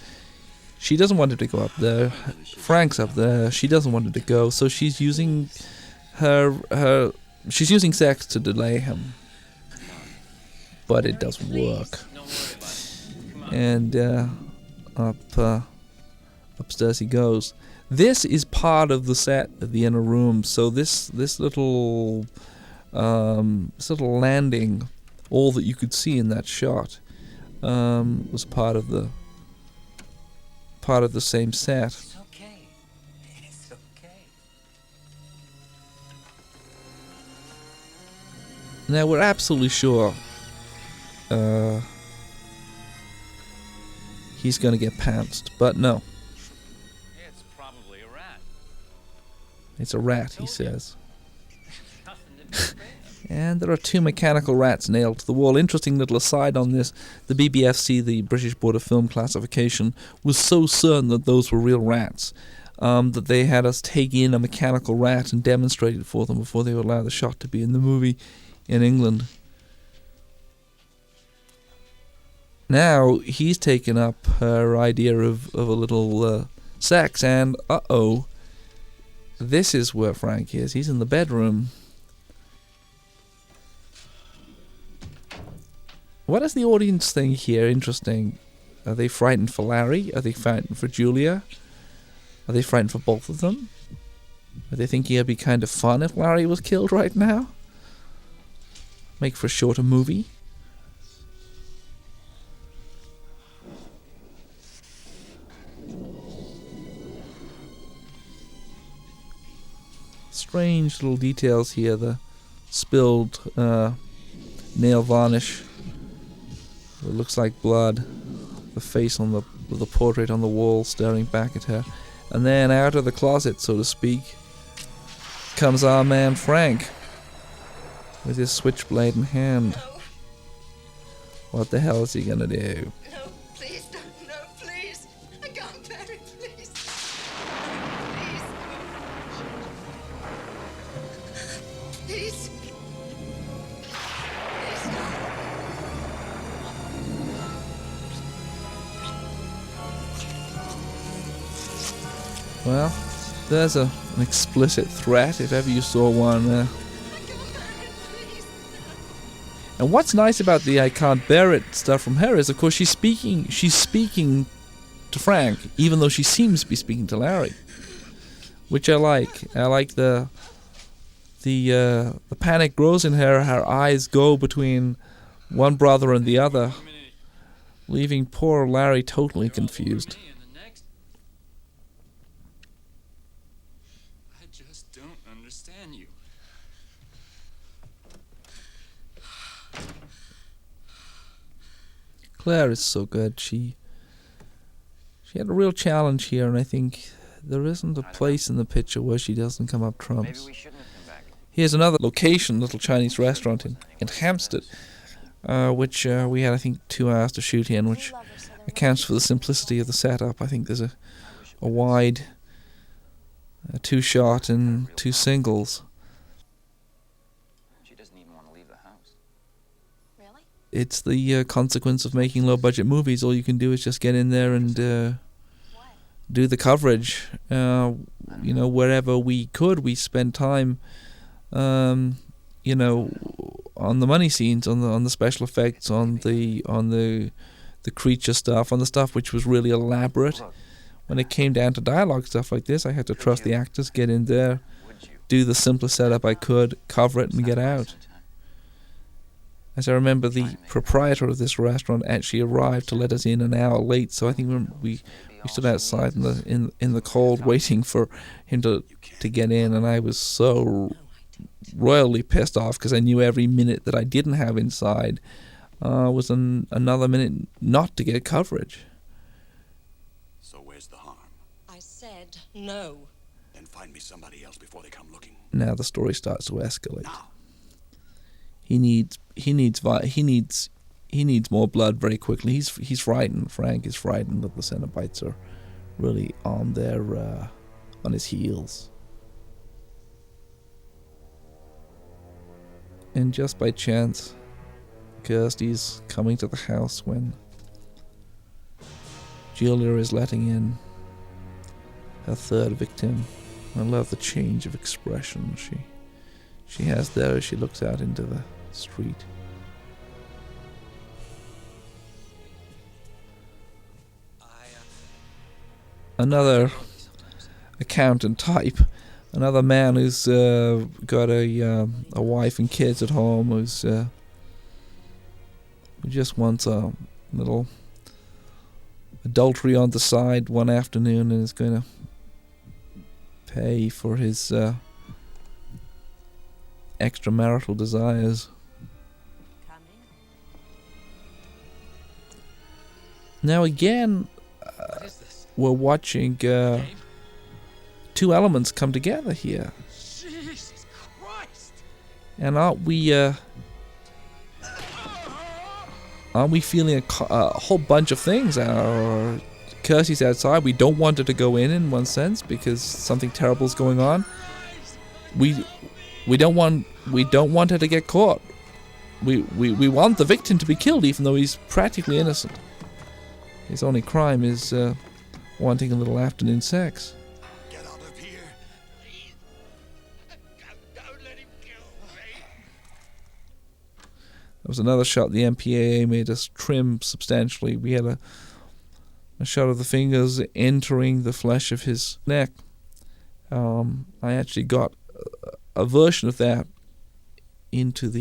she doesn't want him to go up there. Frank's up there. She doesn't want him to go, so she's using she's using sex to delay him. But it doesn't work. And upstairs he goes. This is part of the set of the inner room. So this little landing, all that you could see in that shot, was part of the same set. It's okay. It's okay. Now we're absolutely sure he's gonna get pantsed, but no. It's probably a rat. It's a rat, he says. Nothing to be afraid of. And there are 2 mechanical rats nailed to the wall. Interesting little aside on this. The BBFC, the British Board of Film Classification, was so certain that those were real rats that they had us take in a mechanical rat and demonstrate it for them before they would allow the shot to be in the movie in England. Now he's taken up her idea of a little sex, and this is where Frank is. He's in the bedroom. What is the audience thing here interesting? Are they frightened for Larry? Are they frightened for Julia? Are they frightened for both of them? Are they thinking it'd be kind of fun if Larry was killed right now? Make for a shorter movie? Strange little details here. The spilled nail varnish. It looks like blood. The face on the portrait on the wall staring back at her. And then out of the closet, so to speak, comes our man Frank with his switchblade in hand. What the hell is he gonna do? No, please don't. No, please. I can't bear it, please. Please. Please. Please, no. Well, there's an explicit threat if ever you saw one. And what's nice about the "I can't bear it" stuff from her is, of course, she's speaking to Frank, even though she seems to be speaking to Larry, which I like. I like the panic grows in her. Her eyes go between one brother and the other, leaving poor Larry totally confused. I just don't understand you. Claire is so good. She had a real challenge here, and I think there isn't a place in the picture where she doesn't come up trumps. Maybe we shouldn't have come back. Here's another location, little Chinese restaurant in Hampstead, which we had, I think, 2 hours to shoot in, which accounts for the simplicity of the setup. I think there's a wide 2-shot and 2 singles. She doesn't even want to leave the house. Really? It's the consequence of making low-budget movies. All you can do is just get in there and do the coverage. Wherever we could, we spent time, on the money scenes, on the special effects, on the creature stuff, on the stuff which was really elaborate. When it came down to dialogue stuff like this, I had to trust the actors, get in there, do the simplest setup I could, cover it, and get out. As I remember, the proprietor of this restaurant actually arrived to let us in an hour late, so I think we stood outside in the cold waiting for him to get in, and I was so royally pissed off because I knew every minute that I didn't have inside was another minute not to get coverage. So where's the harm? I said no. Then find me somebody else before they come looking. Now the story starts to escalate. Now. He needs more blood very quickly. He's frightened. Frank is frightened that the Cenobites are really on his heels. And just by chance, Kirsty's coming to the house when Julia is letting in her third victim. I love the change of expression she has there as she looks out into the street. another accountant type, another man who's got a wife and kids at home, who just wants a little adultery on the side one afternoon and is going to pay for his extramarital desires. Now again, we're watching two elements come together here. Jesus Christ! And aren't we feeling a whole bunch of things? Kirsty's outside. We don't want her to go in one sense because something terrible is going on. We don't want her to get caught. We want the victim to be killed, even though he's practically innocent. His only crime is wanting a little afternoon sex. Get out of here. Please. Don't let him kill me. There was another shot the MPAA made us trim substantially. We had a shot of the fingers entering the flesh of his neck. I actually got a version of that into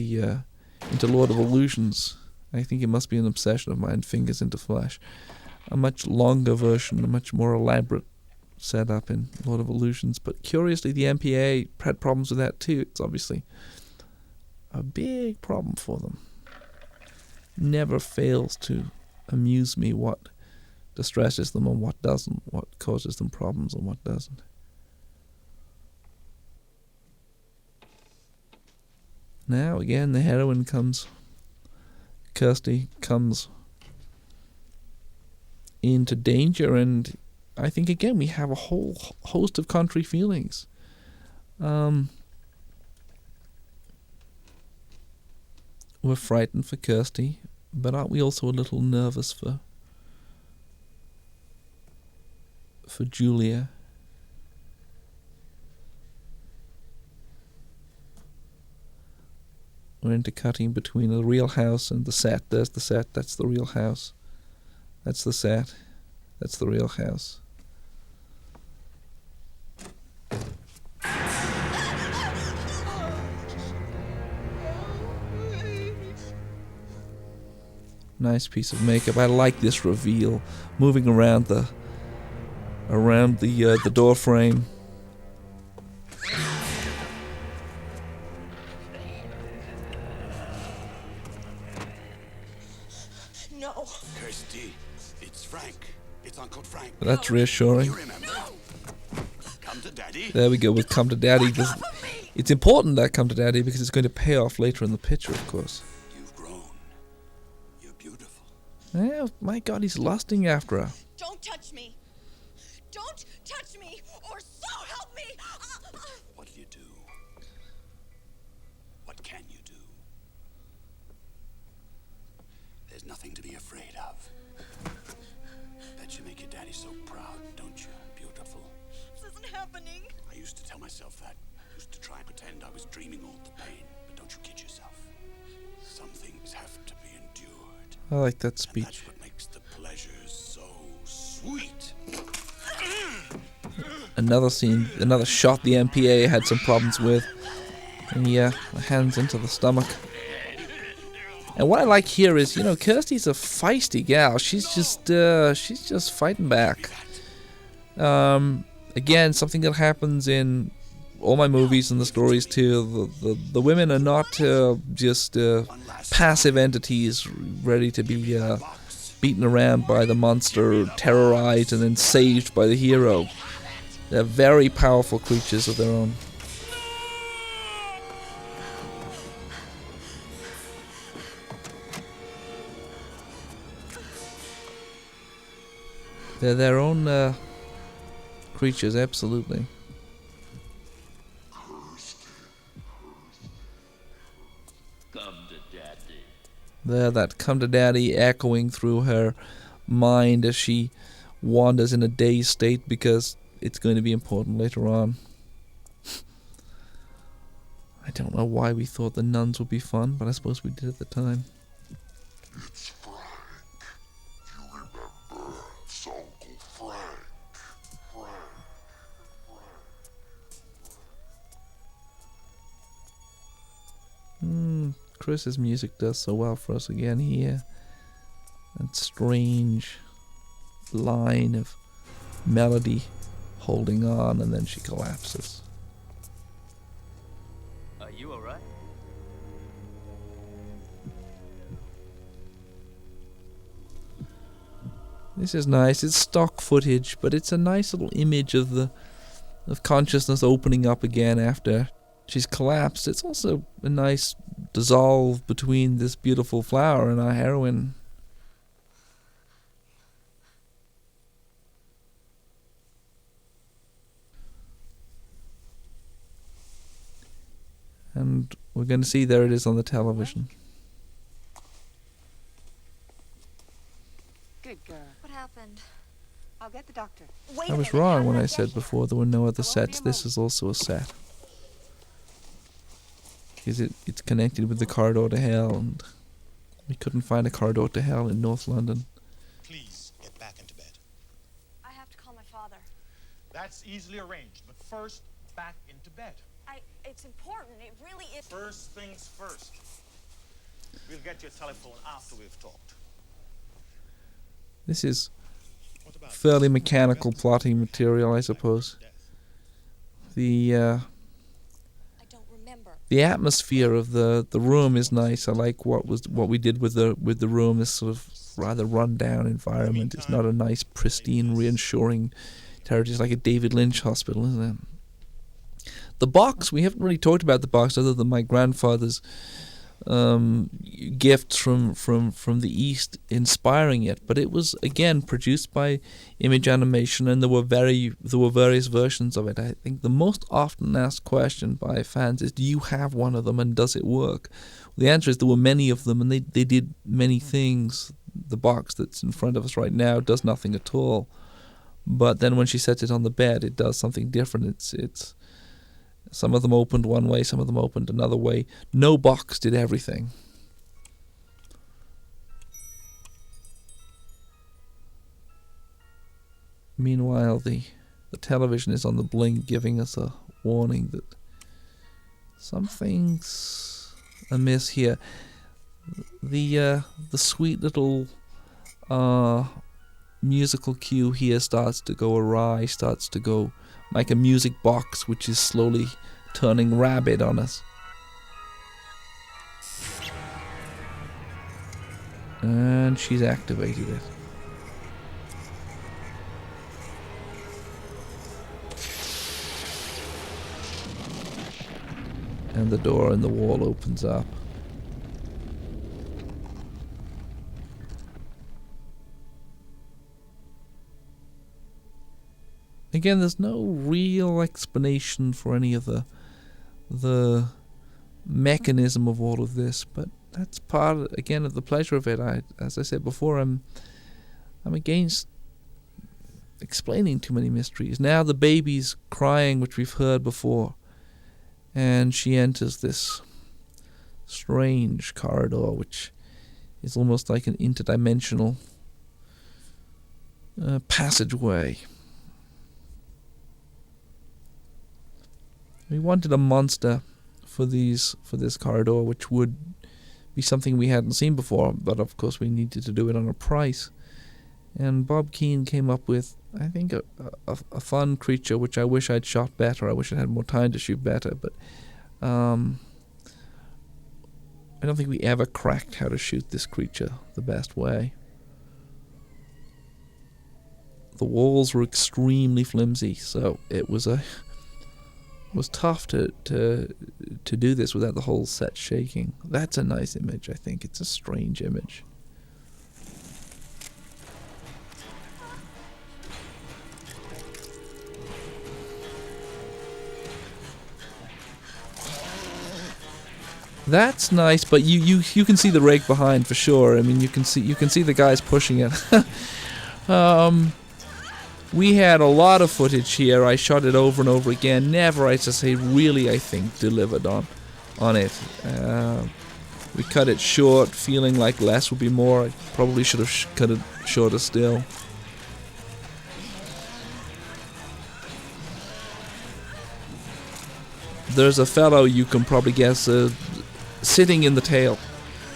Lord of Illusions. I think it must be an obsession of mine, fingers into flesh. A much longer version, a much more elaborate setup in Lord of Illusions. But curiously, the MPA had problems with that too. It's obviously a big problem for them. Never fails to amuse me what distresses them and what doesn't, what causes them problems and what doesn't. Now again, the heroine comes. Kirsty comes into danger, and I think again we have a whole host of contrary feelings. We're frightened for Kirsty, but aren't we also a little nervous for Julia? We're intercutting between the real house and the set. There's the set, that's the real house. That's the set, that's the real house. Nice piece of makeup. I like this reveal, moving around the door frame. No. Kirsty, it's Frank. It's Uncle Frank. That's reassuring. You remember? Come to Daddy. There we go with Come to Daddy. It's important that Come to Daddy because it's going to pay off later in the picture, of course. You've grown. You're beautiful. Yeah, my God, he's lusting after her. Don't touch me. Don't touch me, or so help me. What do you do? What can you do? There's nothing to be afraid of. Bet you make your daddy so proud, don't you? Beautiful. This isn't happening. I used to tell myself that. I used to try and pretend I was dreaming all the pain. But don't you kid yourself. Some things have to be endured. I like that And speech. that's what makes the pleasure so sweet. Another scene, another shot the MPA had some problems with. And yeah, hands into the stomach. And what I like here is, Kirsty's a feisty gal. She's just fighting back. Again, something that happens in all my movies and the stories too. The women are not just passive entities ready to be beaten around by the monster, terrorized, and then saved by the hero. They're very powerful creatures of their own. They're their own creatures, absolutely. Come to Daddy. There, that come to daddy echoing through her mind as she wanders in a dazed state because it's going to be important later on. I don't know why we thought the nuns would be fun, but I suppose we did at the time. It's Frank. You remember? It's Uncle Frank. Chris's music does so well for us again here. That strange line of melody holding on, and then she collapses. Are you alright? This is nice. It's stock footage, but it's a nice little image of consciousness opening up again after she's collapsed. It's also a nice dissolve between this beautiful flower and our heroine. And we're going to see there it is on the television. Good girl. What happened? I'll get the doctor. Wait I a was minute, wrong how when did I get said here? before there were no other I won't be sets. a This moment. is also a set. Because it's connected with the corridor to hell, and we couldn't find a corridor to hell in North London. Please get back into bed. I have to call my father. That's easily arranged, but first, back into bed. It's important. It really is. First things first. We'll get your telephone after we've talked. This is What about fairly mechanical plotting material, I suppose. The I don't remember. the atmosphere of the room is nice. I like what we did with the room. This sort of rather run down environment. It's not a nice, pristine, reassuring territory. It's like a David Lynch hospital, isn't it? The box, we haven't really talked about the box other than my grandfather's gifts from the East inspiring it, but it was again produced by Image Animation, and there were various versions of it. I think the most often asked question by fans is, do you have one of them and does it work? The answer is there were many of them, and they did many things. The box that's in front of us right now does nothing at all, but then when she sets it on the bed, it does something different. It's some of them opened one way, some of them opened another way. No box did everything. Meanwhile, the television is on the blink, giving us a warning that something's amiss here. The sweet little musical cue here starts to go awry, starts to go like a music box which is slowly turning rabid on us. And she's activated it. And the door in the wall opens up. Again, there's no real explanation for any of the mechanism of all of this, but that's part, again, of the pleasure of it. As I said before, I'm against explaining too many mysteries. Now the baby's crying, which we've heard before, and she enters this strange corridor, which is almost like an interdimensional passageway. We wanted a monster for this corridor, which would be something we hadn't seen before, but of course we needed to do it on a price. And Bob Keane came up with, I think, a fun creature, which I wish I'd shot better. I wish I had more time to shoot better, but I don't think we ever cracked how to shoot this creature the best way. The walls were extremely flimsy, so it was tough to do this without the whole set shaking. That's a nice image, I think. It's a strange image. That's nice, but you can see the rake behind for sure. I mean, you can see the guys pushing it. We had a lot of footage here. I shot it over and over again. Never, I just say, really, I think, delivered on it. We cut it short, feeling like less would be more. I probably should have cut it shorter still. There's a fellow, you can probably guess, sitting in the tail.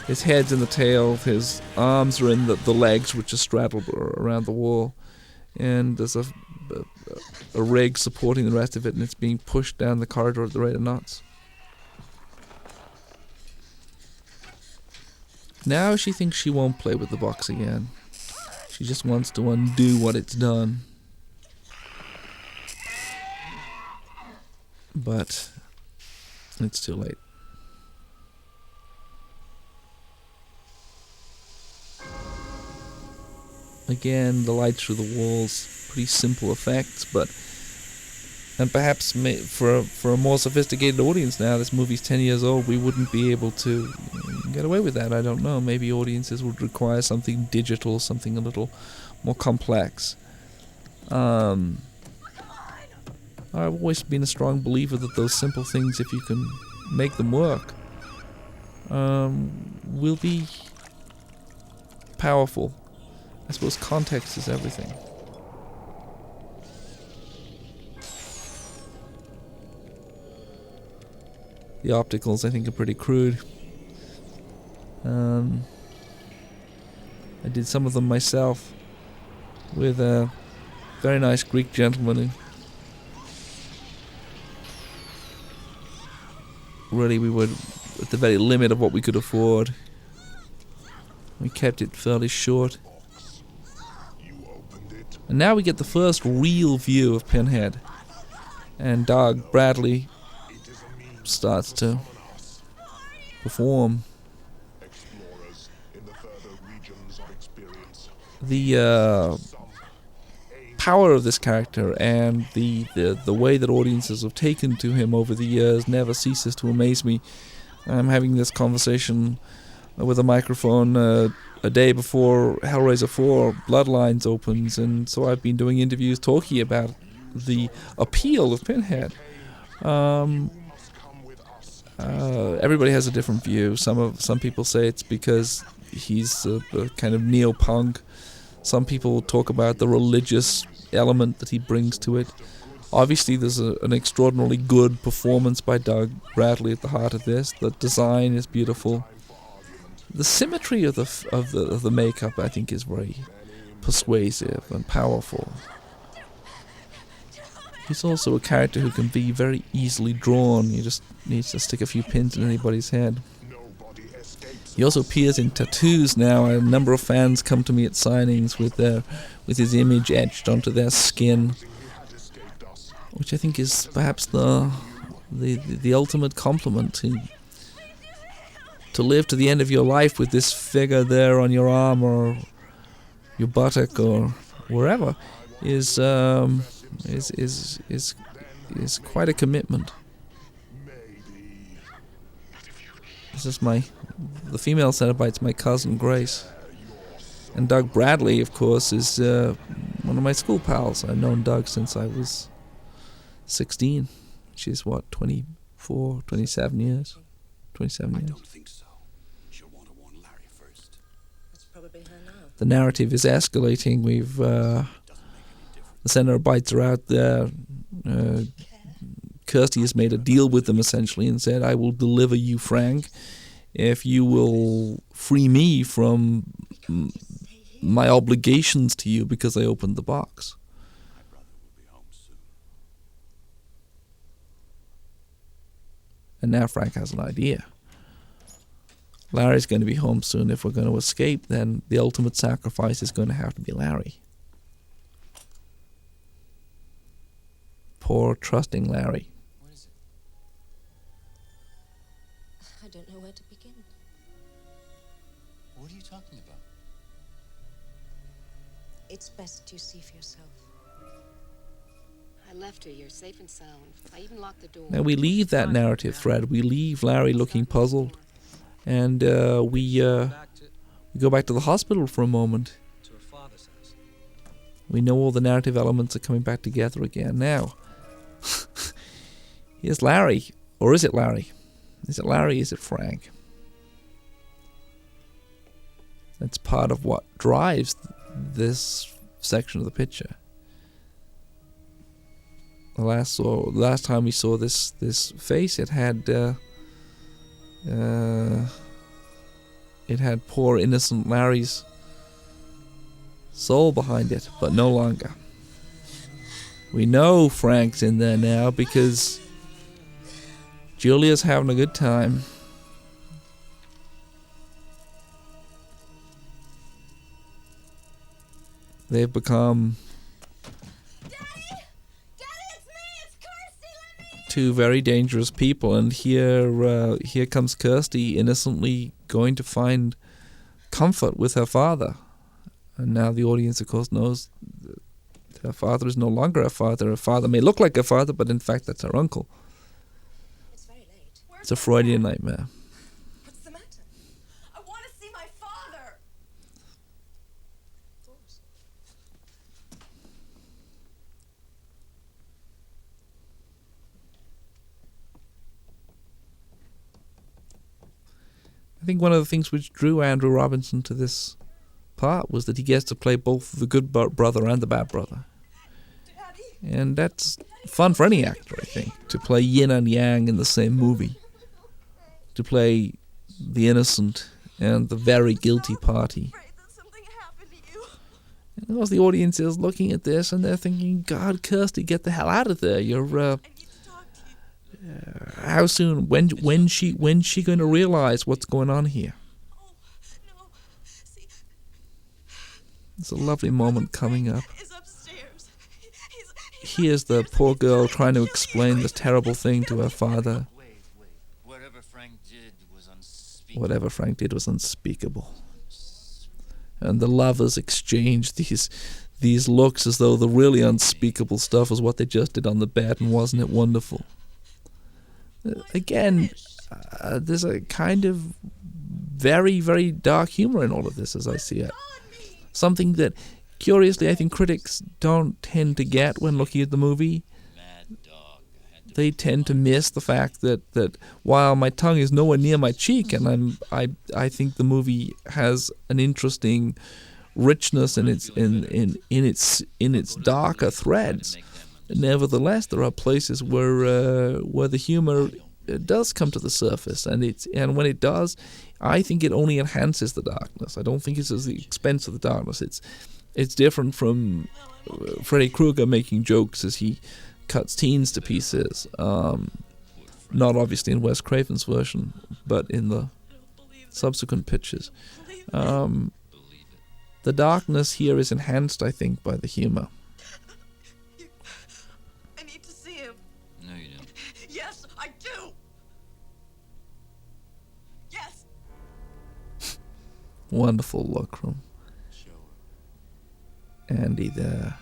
His head's in the tail, his arms are in the legs, which are straddled around the wall. And there's a rig supporting the rest of it, and it's being pushed down the corridor at the rate of knots. Now she thinks she won't play with the box again. She just wants to undo what it's done. But it's too late. Again, the light through the walls, pretty simple effects, and perhaps for a more sophisticated audience now, this movie's 10 years old, we wouldn't be able to get away with that. I don't know. Maybe audiences would require something digital, something a little more complex. I've always been a strong believer that those simple things, if you can make them work, will be powerful. I suppose context is everything. The opticals, I think, are pretty crude. I did some of them myself with a very nice Greek gentleman who really we were at the very limit of what we could afford. We kept it fairly short. And now we get the first real view of Pinhead. And Doug Bradley starts to perform. The power of this character and the way that audiences have taken to him over the years never ceases to amaze me. I'm having this conversation with a microphone a day before Hellraiser 4 Bloodlines opens, and so I've been doing interviews talking about the appeal of Pinhead. Everybody has a different view. Some people say it's because he's a kind of neo-punk. Some people talk about the religious element that he brings to it. Obviously, there's an extraordinarily good performance by Doug Bradley at the heart of this. The design is beautiful. The symmetry of the makeup, I think, is very persuasive and powerful. He's also a character who can be very easily drawn. You just need to stick a few pins in anybody's head. He also appears in tattoos now. A number of fans come to me at signings with his image etched onto their skin, which I think is perhaps the ultimate compliment. To live to the end of your life with this figure there on your arm or your buttock or wherever is quite a commitment. This is the female Cenobite's my cousin Grace, and Doug Bradley, of course, is one of my school pals. I've known Doug since I was 16. She's 24, 27 years. 27 years. I don't think so. She'll want to warn Larry first. That's probably her now. The narrative is escalating. We've the Cenobites are out there. Kirsty has made a deal with them essentially and said, "I will deliver you, Frank, if you will free me from my obligations to you because I opened the box." My brother will be home soon. And now Frank has an idea. Larry's going to be home soon. If we're going to escape, then the ultimate sacrifice is going to have to be Larry. Poor, trusting Larry. What is it? I don't know where to begin. What are you talking about? It's best you see for yourself. I left her. You're safe and sound. I even locked the door. Now we leave that narrative thread. We leave Larry looking puzzled. And we go back to the hospital for a moment. To her father's house. We know all the narrative elements are coming back together again. Now, here's Larry. Or is it Larry? Is it Larry? Is it Frank? That's part of what drives this section of the picture. The last time we saw this face, it had It had poor innocent Larry's soul behind it, but no longer. We know Frank's in there now because Julia's having a good time. They've become two very dangerous people, and here comes Kirsty innocently going to find comfort with her father. And now the audience, of course, knows that her father is no longer her father. Her father may look like her father, but in fact that's her uncle. It's very late. It's a Freudian nightmare. What's the matter? I want to see my father. Of course. I think one of the things which drew Andrew Robinson to this part was that he gets to play both the good brother and the bad brother. And that's fun for any actor, I think, to play yin and yang in the same movie. To play the innocent and the very guilty party. And of course the audience is looking at this and they're thinking, God, Kirsty, get the hell out of there. You're how soon? When's she going to realize what's going on here? There's a lovely moment coming up. Here's the poor girl trying to explain this terrible thing to her father. Whatever Frank did was unspeakable. Whatever Frank did was unspeakable. And the lovers exchange these looks as though the really unspeakable stuff was what they just did on the bed, and wasn't it wonderful? Again, there's a kind of very, very dark humor in all of this as I see it. Something that, curiously, I think critics don't tend to get when looking at the movie. They tend to miss the fact that while my tongue is nowhere near my cheek, and I think the movie has an interesting richness in its darker threads. Nevertheless, there are places where the humor does come to the surface, and when it does, I think it only enhances the darkness. I don't think it's at the expense of the darkness. It's different from Freddy Krueger making jokes as he cuts teens to pieces. Not obviously in Wes Craven's version, but in the subsequent pictures. The darkness here is enhanced, I think, by the humor. I need to see him. No, you don't. Yes, I do. Yes. Wonderful look from Andy there.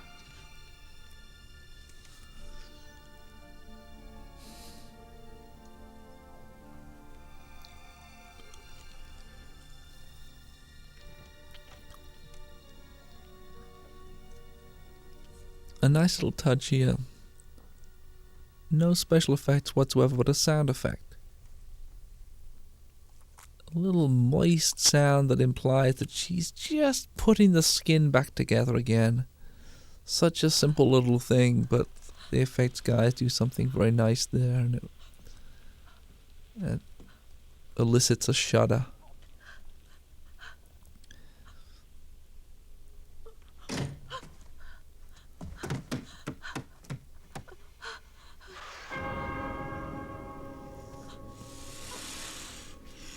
A nice little touch here. No special effects whatsoever, but a sound effect. A little moist sound that implies that she's just putting the skin back together again. Such a simple little thing, but the effects guys do something very nice there, and it elicits a shudder.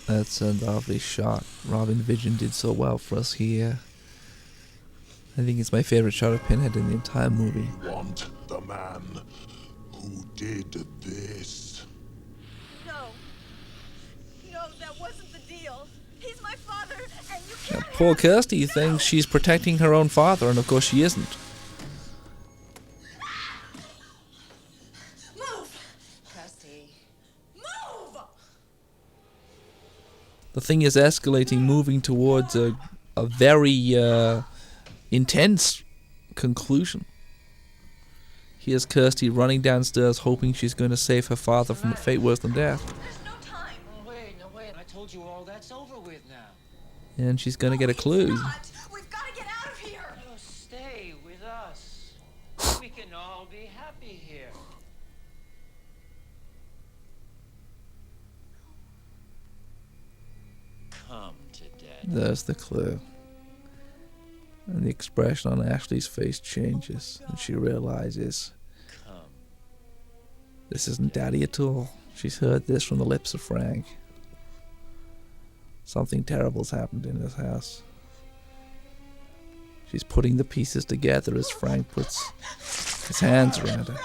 That's a lovely shot. Robin Vision did so well for us here. I think it's my favorite shot of Pinhead in the entire movie. You want the man who did this? No. No, that wasn't the deal. He's my father, and you can't. Now, poor Kirsty thinks she's protecting her own father, and of course she isn't. Move! Kirsty. Move! The thing is escalating, moving towards a very intense conclusion. Here's Kirsty running downstairs, hoping she's going to save her father from a fate worse than death. There's no time. No, wait. I told you all that's over with now. And she's going to get a clue. We've got to get out of here. No, stay with us. We can all be happy here. to Daddy. There's the clue. And the expression on Ashley's face changes, and she realizes Come. this isn't Daddy at all. She's heard this from the lips of Frank. Something terrible's happened in this house. She's putting the pieces together as Frank puts his hands around her.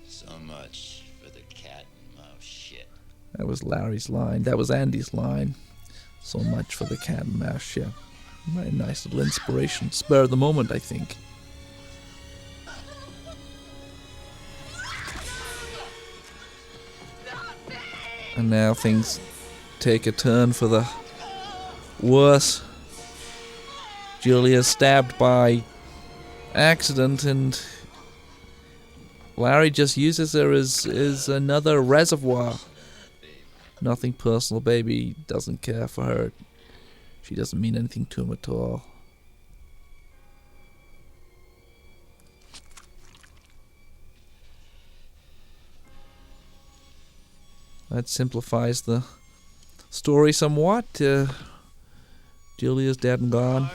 So much for the cat and mouse shit. That was Larry's line. That was Andy's line. So much for the cat and mouse shit. Very nice little inspiration. Spur of the moment, I think. And now things take a turn for the worse. Julia's stabbed by accident, and Larry just uses her as another reservoir. Nothing personal, baby. Doesn't care for her. She doesn't mean anything to him at all. That simplifies the story somewhat. Julia's dead and gone.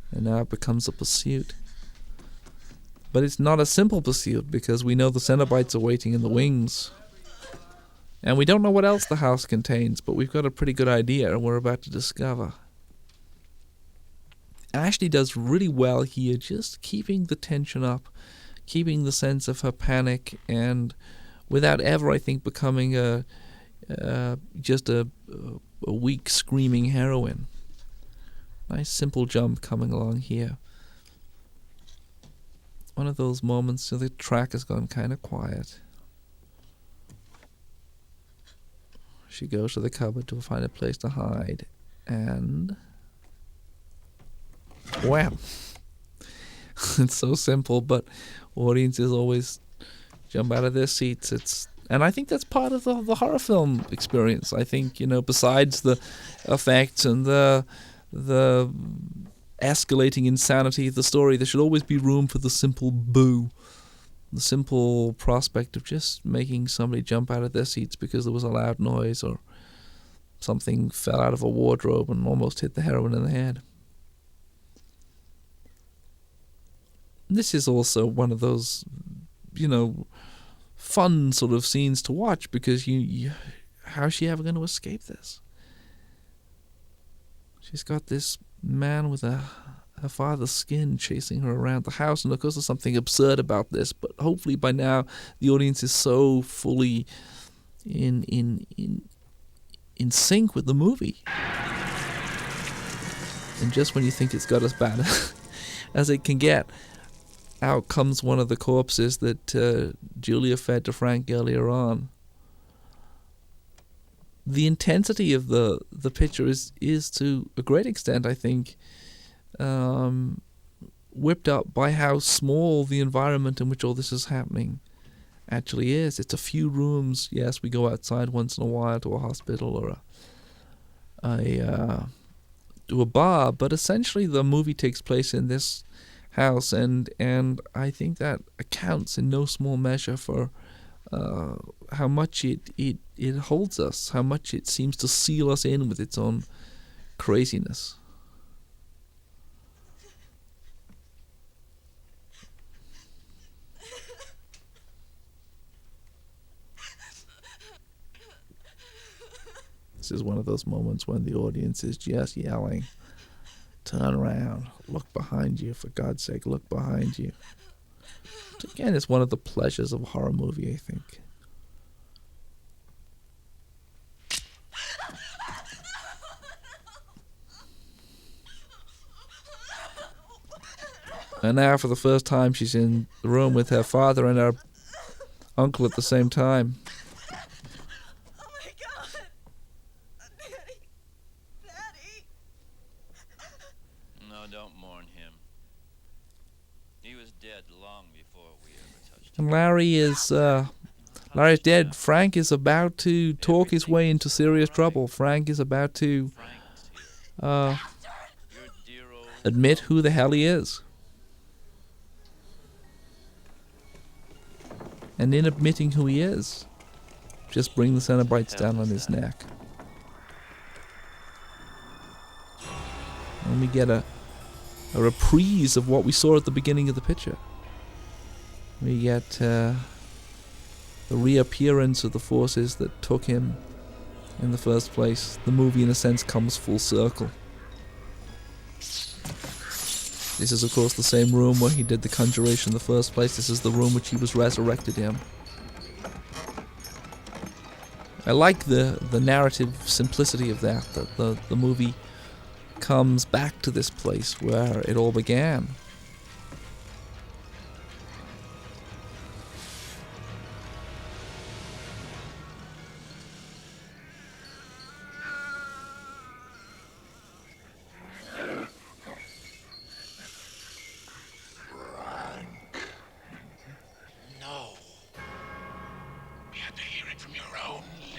And now it becomes a pursuit. But it's not a simple pursuit, because we know the Cenobites are waiting in the wings. And we don't know what else the house contains, but we've got a pretty good idea, and we're about to discover. Ashley does really well here, just keeping the tension up, keeping the sense of her panic, and without ever, I think, becoming just a weak, screaming heroine. Nice simple jump coming along here. One of those moments, so the track has gone kind of quiet. She goes to the cupboard to find a place to hide, and wham! It's so simple, but audiences always jump out of their seats. And I think that's part of the horror film experience. I think, besides the effects and the escalating insanity of the story, there should always be room for the simple boo. The simple prospect of just making somebody jump out of their seats because there was a loud noise or something fell out of a wardrobe and almost hit the heroine in the head. This is also one of those, fun sort of scenes to watch, because how's she ever going to escape this? She's got this man with her father's skin chasing her around the house, and of course there's something absurd about this, but hopefully by now the audience is so fully in sync with the movie. And just when you think it's got as bad as it can get, out comes one of the corpses that Julia fed to Frank earlier on. The intensity of the picture is to a great extent, I think, whipped up by how small the environment in which all this is happening actually is. It's a few rooms. Yes, we go outside once in a while to a hospital or to a bar, but essentially the movie takes place in this house, and I think that accounts in no small measure for how much it holds us, how much it seems to seal us in with its own craziness. This is one of those moments when the audience is just yelling, "Turn around, look behind you, for God's sake, look behind you." Which again is one of the pleasures of a horror movie, I think. And now for the first time she's in the room with her father and her uncle at the same time. Oh my God! Daddy! Daddy! No, don't mourn him. He was dead long before we ever touched And him. Larry's dead. Frank is about to talk his way into serious trouble. Frank is about to admit who the hell he is. And in admitting who he is, just bring the Cenobites down on his neck. And we get a reprise of what we saw at the beginning of the picture. We get the reappearance of the forces that took him in the first place. The movie, in a sense, comes full circle. This is, of course, the same room where he did the conjuration in the first place. This is the room which he was resurrected in. I like the narrative simplicity of that the movie comes back to this place where it all began.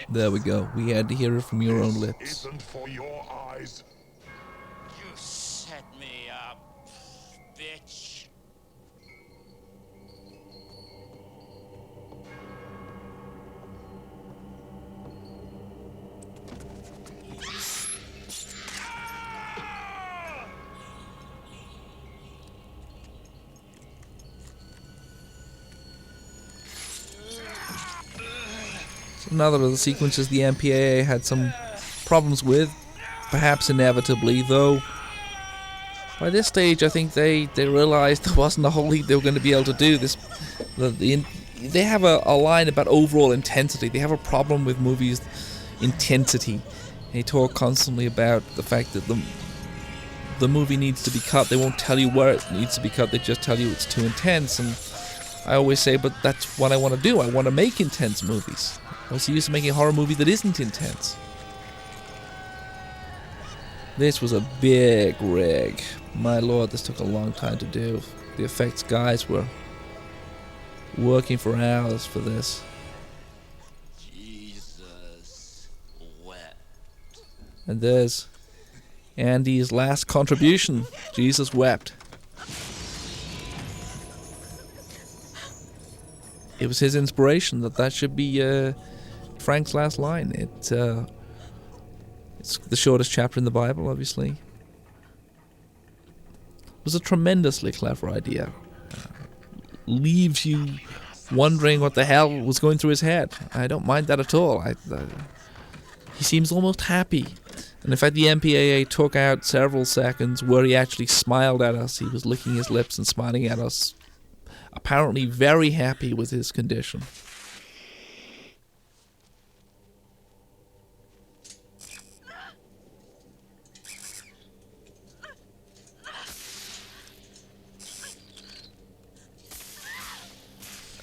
There we go. We had to hear it from your own lips. Isn't for your eyes. You set me up, bitch. Another of the sequences the MPAA had some problems with, perhaps inevitably, though by this stage I think they realized there wasn't a whole heap they were going to be able to do. They have a line about overall intensity. They have a problem with movies' intensity. They talk constantly about the fact that the movie needs to be cut. They won't tell you where it needs to be cut, they just tell you it's too intense. And I always say, but that's what I want to do. I want to make intense movies. I was used to making a horror movie that isn't intense. This was a big rig. My lord, this took a long time to do. The effects guys were working for hours for this. Jesus wept. And there's Andy's last contribution. Jesus wept. It was his inspiration that should be Frank's last line. It's the shortest chapter in the Bible, obviously. It was a tremendously clever idea. Leaves you wondering what the hell was going through his head. I don't mind that at all. He seems almost happy. And in fact, the MPAA took out several seconds where he actually smiled at us. He was licking his lips and smiling at us, apparently very happy with his condition.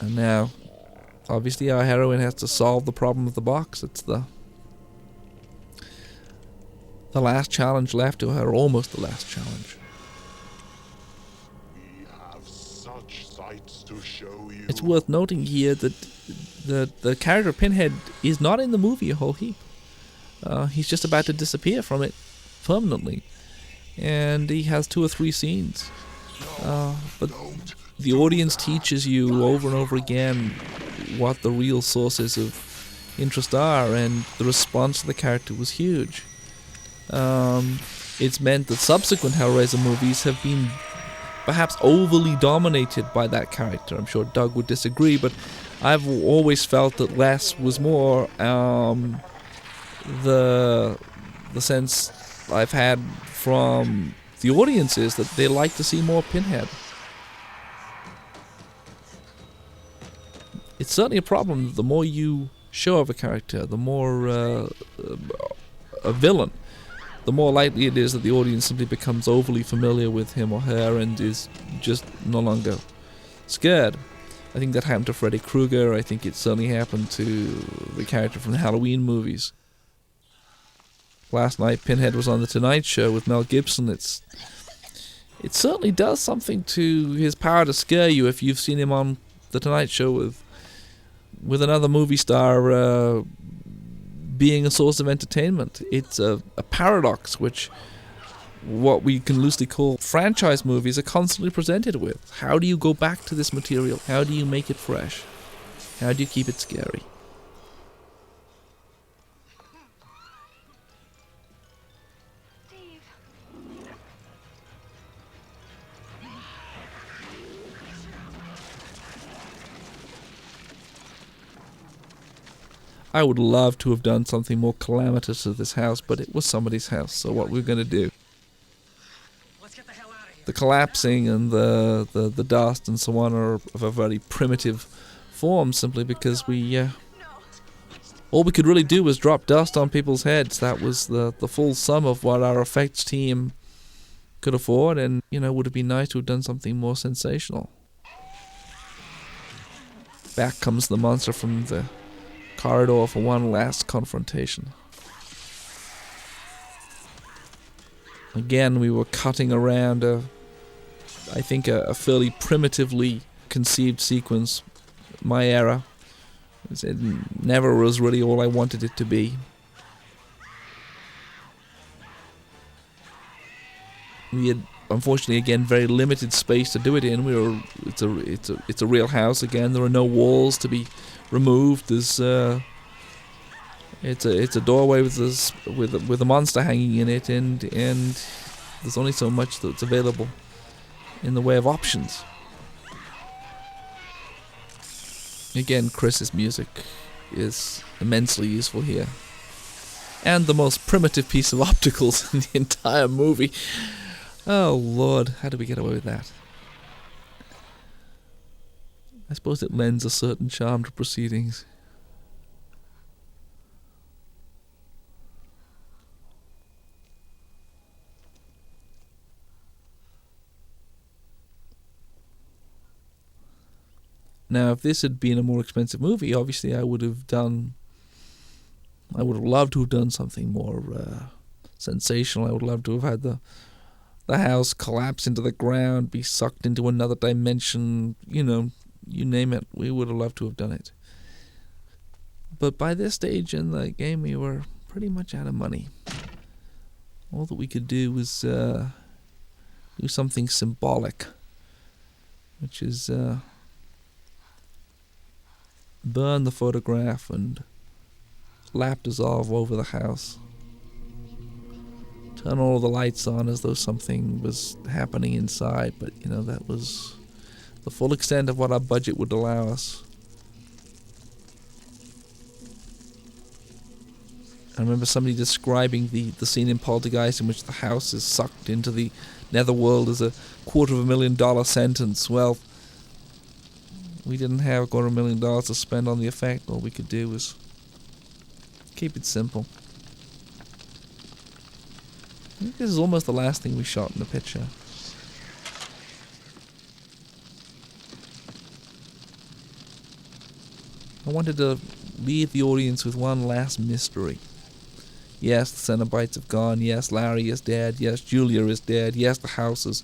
And now, obviously our heroine has to solve the problem of the box. It's the last challenge left to her, almost the last challenge. We have such sights to show you. It's worth noting here that the character Pinhead is not in the movie a whole heap. He's just about to disappear from it permanently. And he has 2 or 3 scenes. But the audience teaches you over and over again what the real sources of interest are, and the response to the character was huge. It's meant that subsequent Hellraiser movies have been perhaps overly dominated by that character. I'm sure Doug would disagree, but I've always felt that less was more. The sense I've had from the audience is that they like to see more Pinhead. It's certainly a problem. The more you show of a character, the more a villain, the more likely it is that the audience simply becomes overly familiar with him or her and is just no longer scared. I think that happened to Freddy Krueger. I think it certainly happened to the character from the Halloween movies. Last night, Pinhead was on The Tonight Show with Mel Gibson. It certainly does something to his power to scare you if you've seen him on The Tonight Show with another movie star being a source of entertainment. It's a paradox which what we can loosely call franchise movies are constantly presented with. How do you go back to this material? How do you make it fresh? How do you keep it scary? I would love to have done something more calamitous to this house, but it was somebody's house, so what we're going to do. The collapsing and the dust and so on are of a very primitive form, simply because all we could really do was drop dust on people's heads. That was the full sum of what our effects team could afford, and, would have been nice to have done something more sensational. Back comes the monster from the corridor for one last confrontation. Again, we were cutting around a fairly primitively conceived sequence. My era. It never was really all I wanted it to be. We had, unfortunately, again, very limited space to do it in. It's a real house again. There are no walls to be removed. There's it's a doorway with a monster hanging in it, and there's only so much that's available in the way of options. Again, Chris's music is immensely useful here, and the most primitive piece of opticals in the entire movie. Oh Lord, how did we get away with that? I suppose it lends a certain charm to proceedings. Now, if this had been a more expensive movie, obviously I would have loved to have done something more sensational. I would love to have had the house collapse into the ground, be sucked into another dimension, you name it. We would have loved to have done it. But by this stage in the game, we were pretty much out of money. All that we could do was do something symbolic, which is burn the photograph and lap dissolve over the house. Turn all the lights on as though something was happening inside, but that was the full extent of what our budget would allow us. I remember somebody describing the scene in Poltergeist in which the house is sucked into the netherworld as a $250,000 sentence. Well, we didn't have $250,000 to spend on the effect. All we could do was keep it simple. I think this is almost the last thing we shot in the picture. I wanted to leave the audience with one last mystery. Yes, the Cenobites have gone. Yes, Larry is dead. Yes, Julia is dead. Yes, the house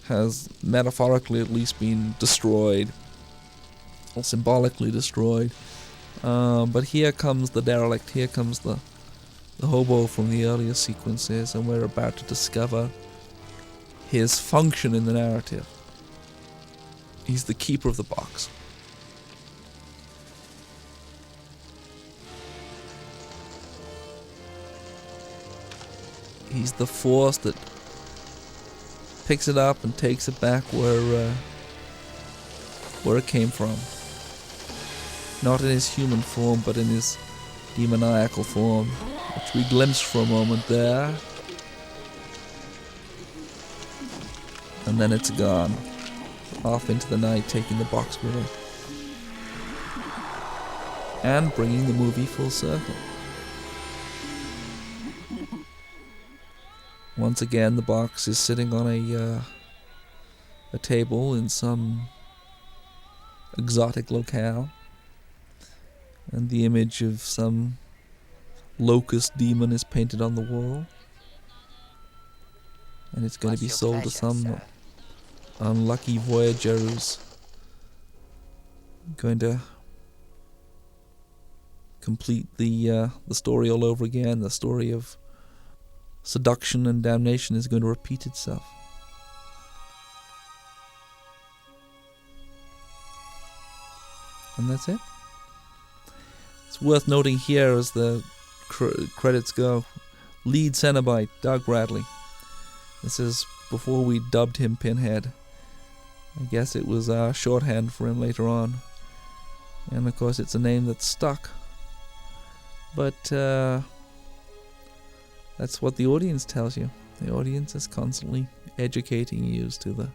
has metaphorically at least been destroyed. Or symbolically destroyed. But here comes the derelict. Here comes the hobo from the earlier sequences, and we're about to discover his function in the narrative. He's the keeper of the box. He's the force that picks it up and takes it back where it came from. Not in his human form, but in his demoniacal form, which we glimpsed for a moment there. And then it's gone. Off into the night, taking the box with it. And bringing the movie full circle. Once again, the box is sitting on a table in some exotic locale. And the image of some locust demon is painted on the wall. And it's going to be sold to some unlucky voyager who's going to complete the story all over again. The story of seduction and damnation is going to repeat itself. And that's it. It's worth noting here as the credits go, lead Cenobite, Doug Bradley. This is before we dubbed him Pinhead. I guess it was shorthand for him later on. And of course it's a name that's stuck. But that's what the audience tells you. The audience is constantly educating you as to the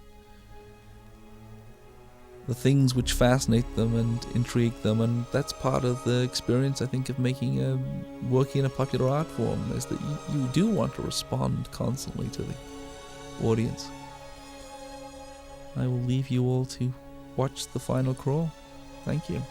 things which fascinate them and intrigue them, and that's part of the experience, I think, of working in a popular art form, is that you do want to respond constantly to the audience. I will leave you all to watch the final crawl. Thank you.